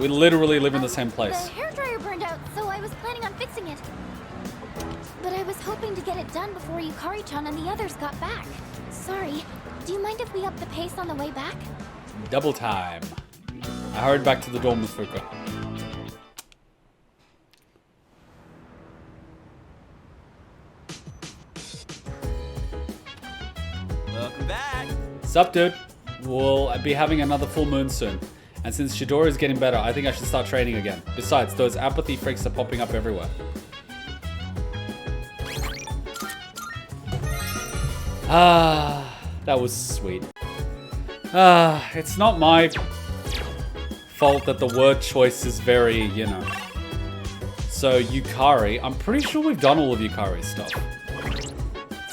We literally live in the same place. The hairdryer burned out, so I was planning on fixing it. But I was hoping to get it done before Yukari-chan and the others got back. Sorry, do you mind if we up the pace on the way back? Double time. I hurried back to the dorm with Fuka. Welcome back. Sup, dude? We'll be having another full moon soon. And since Chidori is getting better, I think I should start training again. Besides, those apathy freaks are popping up everywhere. Ah, that was sweet. It's not my fault that the word choice is very, you know. So, Yukari, I'm pretty sure we've done all of Yukari's stuff.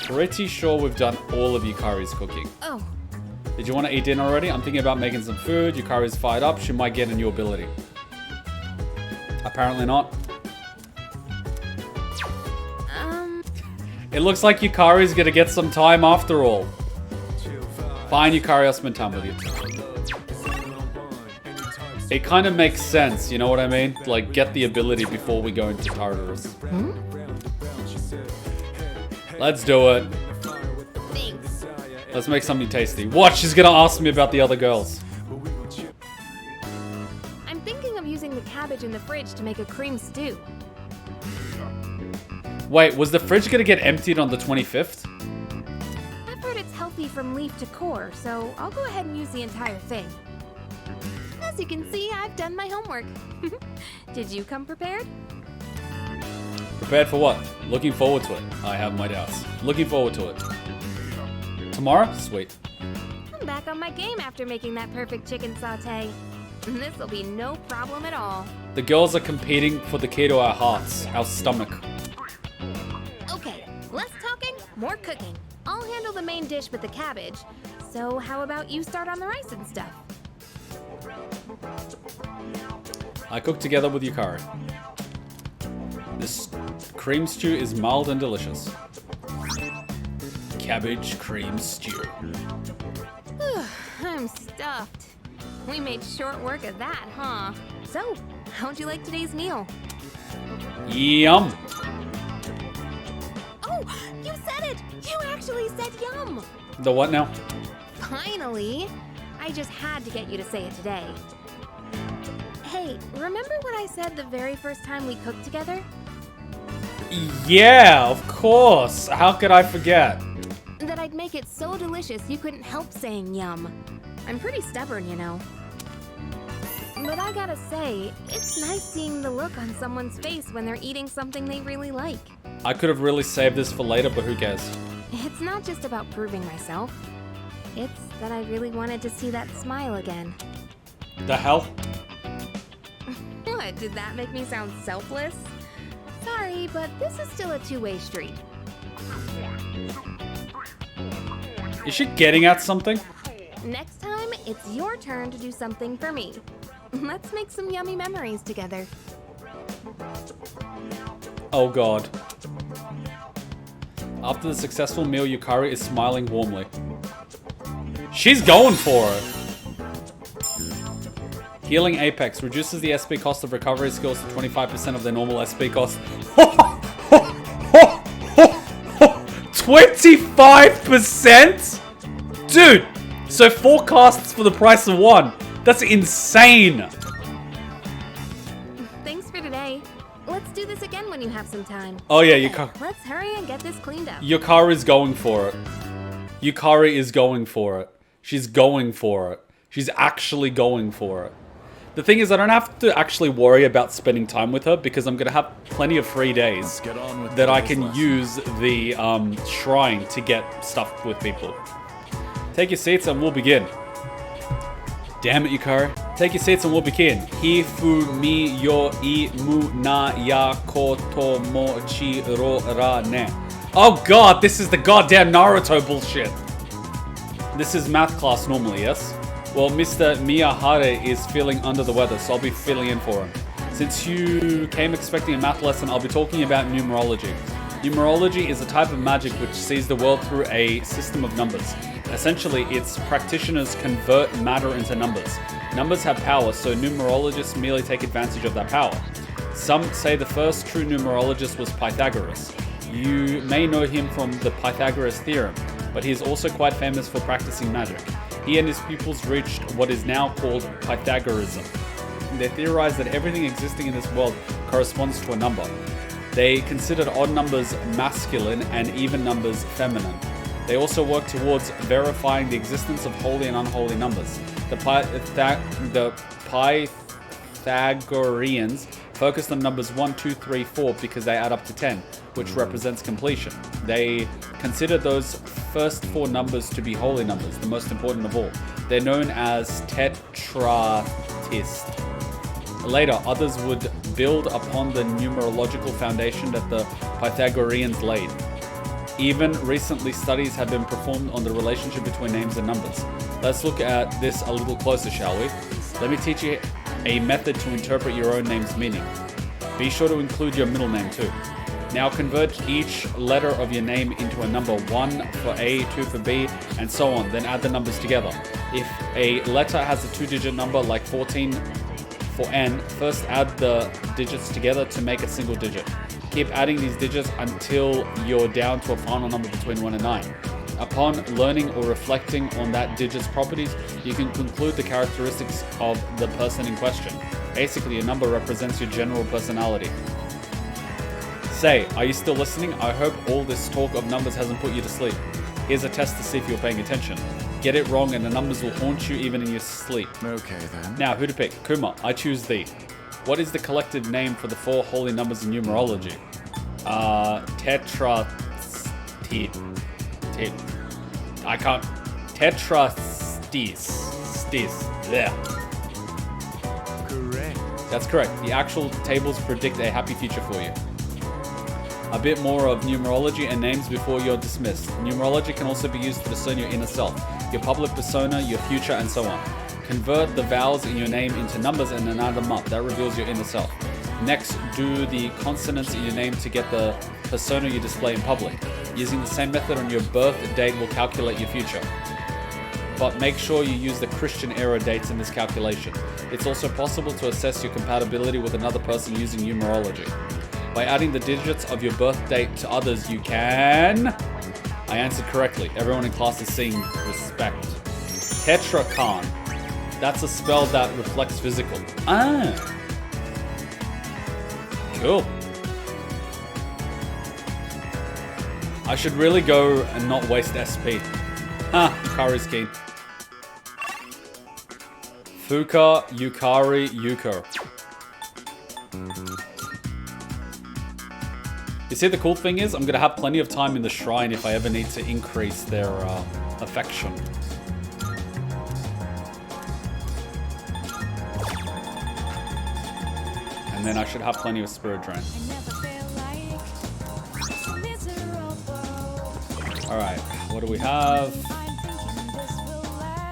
Pretty sure we've done all of Yukari's cooking. Oh. Did you want to eat dinner already? I'm thinking about making some food. Yukari's fired up. She might get a new ability. Apparently not. It looks like Yukari's gonna get some time after all. Fine, Yukari, I'll spend time with you. It kind of makes sense, you know what I mean? Like, get the ability before we go into Tartarus. Let's do it. Thanks. Let's make something tasty. What? She's gonna ask me about the other girls. I'm thinking of using the cabbage in the fridge to make a cream stew. Wait, was the fridge gonna get emptied on the 25th? I've heard it's healthy from leaf to core, so I'll go ahead and use the entire thing. As you can see, I've done my homework. Did you come prepared? Prepared for what? Looking forward to it. I have my doubts. Looking forward to it. Tomorrow? Sweet. I'm back on my game after making that perfect chicken sauté. This'll be no problem at all. The girls are competing for the key to our hearts, our stomach. Okay, less talking, more cooking. I'll handle the main dish with the cabbage. So how about you start on the rice and stuff? I cook together with Yukari. This cream stew is mild and delicious. Cabbage cream stew. I'm stuffed. We made short work of that, huh? So, how'd you like today's meal? Yum! Oh, you said it! You actually said yum! The what now? Finally! I just had to get you to say it today. Hey, remember what I said the very first time we cooked together? Yeah, of course! How could I forget? That I'd make it so delicious you couldn't help saying yum. I'm pretty stubborn, you know. But I gotta say, it's nice seeing the look on someone's face when they're eating something they really like. I could have really saved this for later, but who cares? It's not just about proving myself. It's that I really wanted to see that smile again. The hell? What, did that make me sound selfless? Sorry, but this is still a two-way street. Is she getting at something? Next time, it's your turn to do something for me. Let's make some yummy memories together. Oh god. After the successful meal, Yukari is smiling warmly. She's going for it! Healing Apex reduces the SP cost of recovery skills to 25% of their normal SP cost. 25%?! Dude! So 4 casts for the price of 1. That's insane! Thanks for today. Let's do this again when you have some time. Oh yeah, Let's hurry and get this cleaned up. Yukari's going for it. Yukari is going for it. She's going for it. She's actually going for it. The thing is, I don't have to actually worry about spending time with her because I'm going to have plenty of free days that I can use the shrine to get stuff with people. Take your seats and we'll begin. Damn it, Yukari. Take your seats and we'll begin. Hifu mi yo I mu na ya koto mo chiro ra ne. Oh god, this is the goddamn Naruto bullshit. This is math class normally, yes? Well, Mr. Miyahara is feeling under the weather, so I'll be filling in for him. Since you came expecting a math lesson, I'll be talking about numerology. Numerology is a type of magic which sees the world through a system of numbers. Essentially, its practitioners convert matter into numbers. Numbers have power, so numerologists merely take advantage of that power. Some say the first true numerologist was Pythagoras. You may know him from the Pythagoras theorem, but he is also quite famous for practicing magic. He and his pupils reached what is now called Pythagorism. They theorized that everything existing in this world corresponds to a number. They considered odd numbers masculine and even numbers feminine. They also worked towards verifying the existence of holy and unholy numbers. The Pythagoreans focused on numbers 1, 2, 3, 4 because they add up to 10, which represents completion. They considered those first 4 numbers to be holy numbers, the most important of all. They're known as tetratists. Later, others would build upon the numerological foundation that the Pythagoreans laid. Even recently, studies have been performed on the relationship between names and numbers. Let's look at this a little closer, shall we? Let me teach you a method to interpret your own name's meaning. Be sure to include your middle name too. Now convert each letter of your name into a number, 1 for A, 2 for B, and so on, then add the numbers together. If a letter has a 2-digit number like 14 for N, first add the digits together to make a single digit. Keep adding these digits until you're down to a final number between 1 and 9. Upon learning or reflecting on that digit's properties, you can conclude the characteristics of the person in question. Basically, a number represents your general personality. Say, are you still listening? I hope all this talk of numbers hasn't put you to sleep. Here's a test to see if you're paying attention. Get it wrong and the numbers will haunt you even in your sleep. Okay then. Now, who to pick? Kuma, I choose thee. What is the collective name for the 4 holy numbers in numerology? I can't. Tetrastes. There. Correct. That's correct. The actual tables predict a happy future for you. A bit more of numerology and names before you're dismissed. Numerology can also be used to discern your inner self, your public persona, your future, and so on. Convert the vowels in your name into numbers and then add them up. That reveals your inner self. Next, do the consonants in your name to get the persona you display in public. Using the same method on your birth date will calculate your future. But make sure you use the Christian era dates in this calculation. It's also possible to assess your compatibility with another person using numerology. By adding the digits of your birth date to others, you can... I answered correctly. Everyone in class is seeing respect. Tetrakan. That's a spell that reflects physical. Ah. Cool. I should really go and not waste SP. Yukari's keen. Fuka, Yukari, Yuko. You see, the cool thing is, I'm gonna have plenty of time in the shrine if I ever need to increase their affection. And then I should have plenty of spirit drain. Alright, what do we have?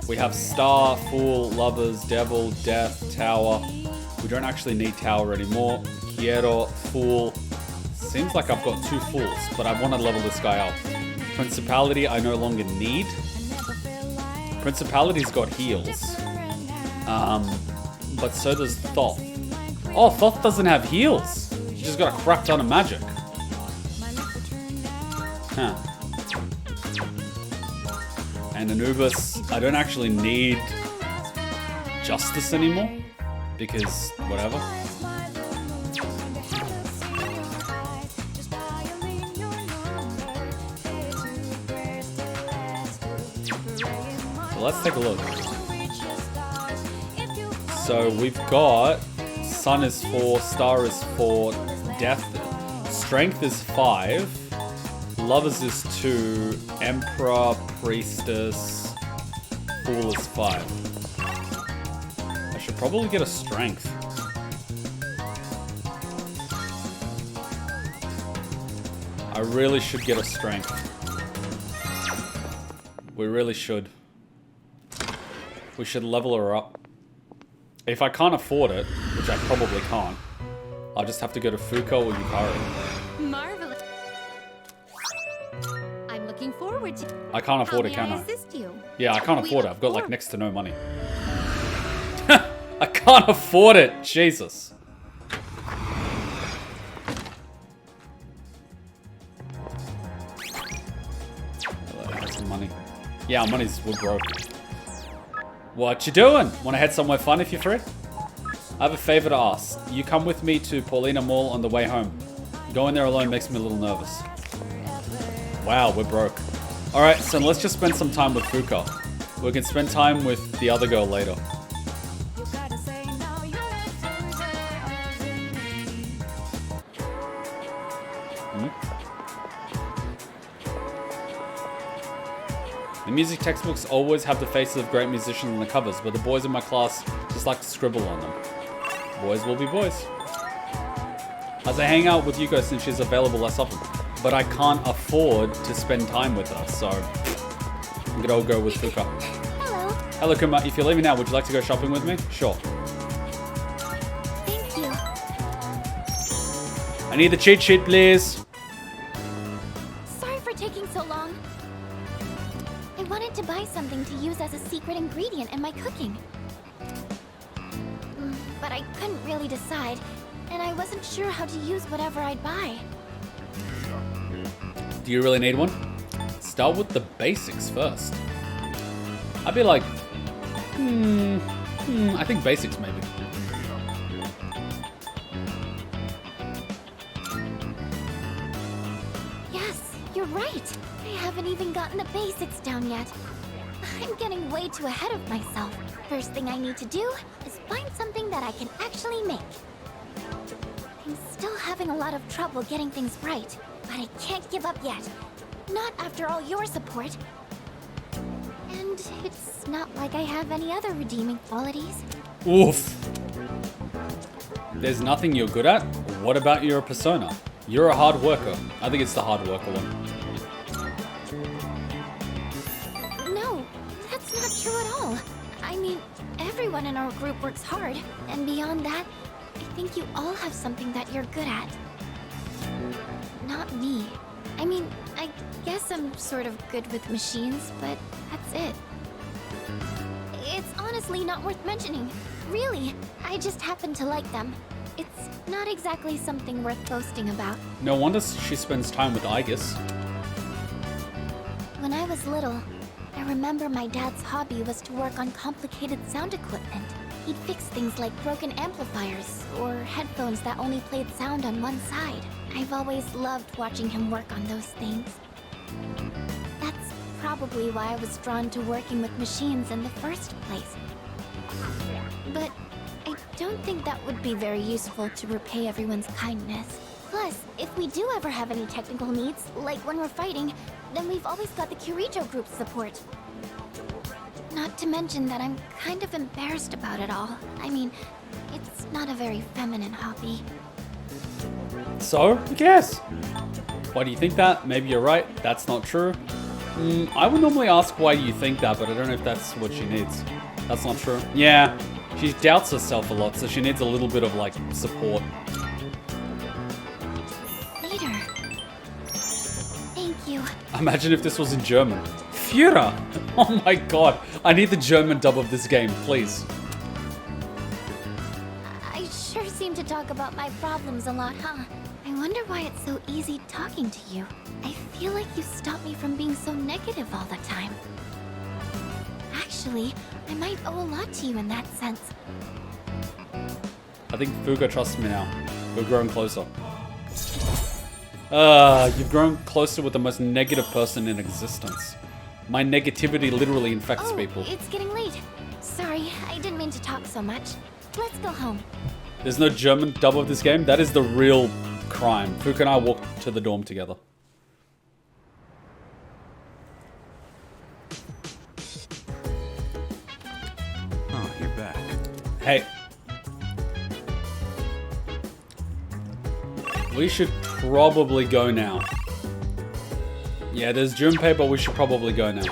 We have Star, Fool, Lovers, Devil, Death, Tower. We don't actually need Tower anymore. CHIHIRO, Fool. Seems like I've got 2 Fools, but I want to level this guy up. Principality I no longer need. Principality's got heals. But so does Thoth. Oh, Thoth doesn't have heals. He's just got a crap ton of magic. Huh. And Anubis, I don't actually need Justice anymore, because whatever. So let's take a look. So we've got Sun is 4, Star is 4, Death, Strength is 5, Lovers is 2, Emperor, Priestess, Fool is 5. I should probably get a Strength. I really should get a Strength. We really should. We should level her up. If I can't afford it, which I probably can't, I'll just have to go to Fuka or CHIHIRO. Marvelous. I'm looking forward to. I can't afford it, How can may I? assist you? Yeah, I can't afford it. I've got like next to no money. I can't afford it. Jesus. Some money. Yeah, our we're broke. What you doing? Want to head somewhere fun if you're free? I have a favor to ask. You come with me to Paulina Mall on the way home. Going there alone makes me a little nervous. Wow, we're broke. Alright, so let's just spend some time with Fuka. We can spend time with the other girl later. The music textbooks always have the faces of great musicians on the covers, but the boys in my class just like to scribble on them. Boys will be boys. As I hang out with Yuko since she's available less often, but I can't afford to spend time with her, so I'm gonna go with Fuka. Hello. Hello, Kuma. If you're leaving now, would you like to go shopping with me? Sure. Thank you. I need the cheat sheet, please. Sorry for taking so long. I wanted to buy something to use as a secret ingredient in my cooking. But I couldn't really decide, and I wasn't sure how to use whatever I'd buy. Do you really need one? Start with the basics first. I'd be like, I think basics maybe. Yes, you're right. I haven't even gotten the basics down yet. I'm getting way too ahead of myself. First thing I need to do is find something that I can actually make. I'm still having a lot of trouble getting things right, but I can't give up yet. Not after all your support. And it's not like I have any other redeeming qualities. Oof. There's nothing you're good at? What about your persona? You're a hard worker. I think it's the hard worker one. No, that's not true at all. I mean, everyone in our group works hard, and beyond that, I think you all have something that you're good at. Not me. I mean, I guess I'm sort of good with machines, but that's it. It's honestly not worth mentioning. Really, I just happen to like them. It's not exactly something worth boasting about. No wonder she spends time with Aegis. When I was little, I remember my dad's hobby was to work on complicated sound equipment. He'd fix things like broken amplifiers or headphones that only played sound on one side. I've always loved watching him work on those things. That's probably why I was drawn to working with machines in the first place. But I don't think that would be very useful to repay everyone's kindness. Plus, if we do ever have any technical needs, like when we're fighting, then we've always got the CHIHIRO group's support. Not to mention that I'm kind of embarrassed about it all. I mean, it's not a very feminine hobby. So, who cares? Why do you think that? Maybe you're right. That's not true. I would normally ask why you think that, but I don't know if that's what she needs. That's not true. Yeah, she doubts herself a lot, so she needs a little bit of, like, support. Later. Thank you. Imagine if this was in German. Führer! Oh my god. I need the German dub of this game, please. I sure seem to talk about my problems a lot, huh? I wonder why it's so easy talking to you. I feel like you stop me from being so negative all the time. Actually, I might owe a lot to you in that sense. I think Fuka trusts me now. We're growing closer. You've grown closer with the most negative person in existence. My negativity literally infects people. It's getting late. Sorry, I didn't mean to talk so much. Let's go home. There's no German dub of this game? That is the real crime. Fuka and I walked to the dorm together. Oh, you're back. Hey. We should probably go now. Yeah, there's Junpei, but we should probably go now.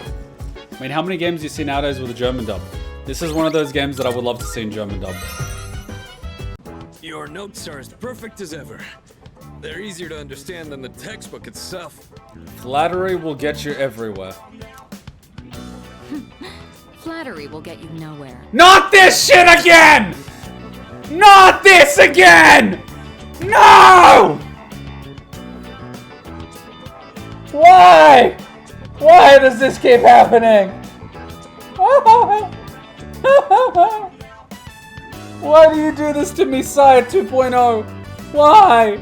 I mean, how many games do you see nowadays with a German dub? This is one of those games that I would love to see in German dub. Your notes are as perfect as ever. They're easier to understand than the textbook itself. Flattery will get you everywhere. Flattery will get you nowhere. Not this shit again! Not this again! No! Why? Why does this keep happening? Why do you do this to me, Sire 2.0? Why?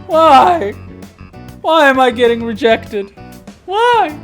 Why? Why am I getting rejected? Why?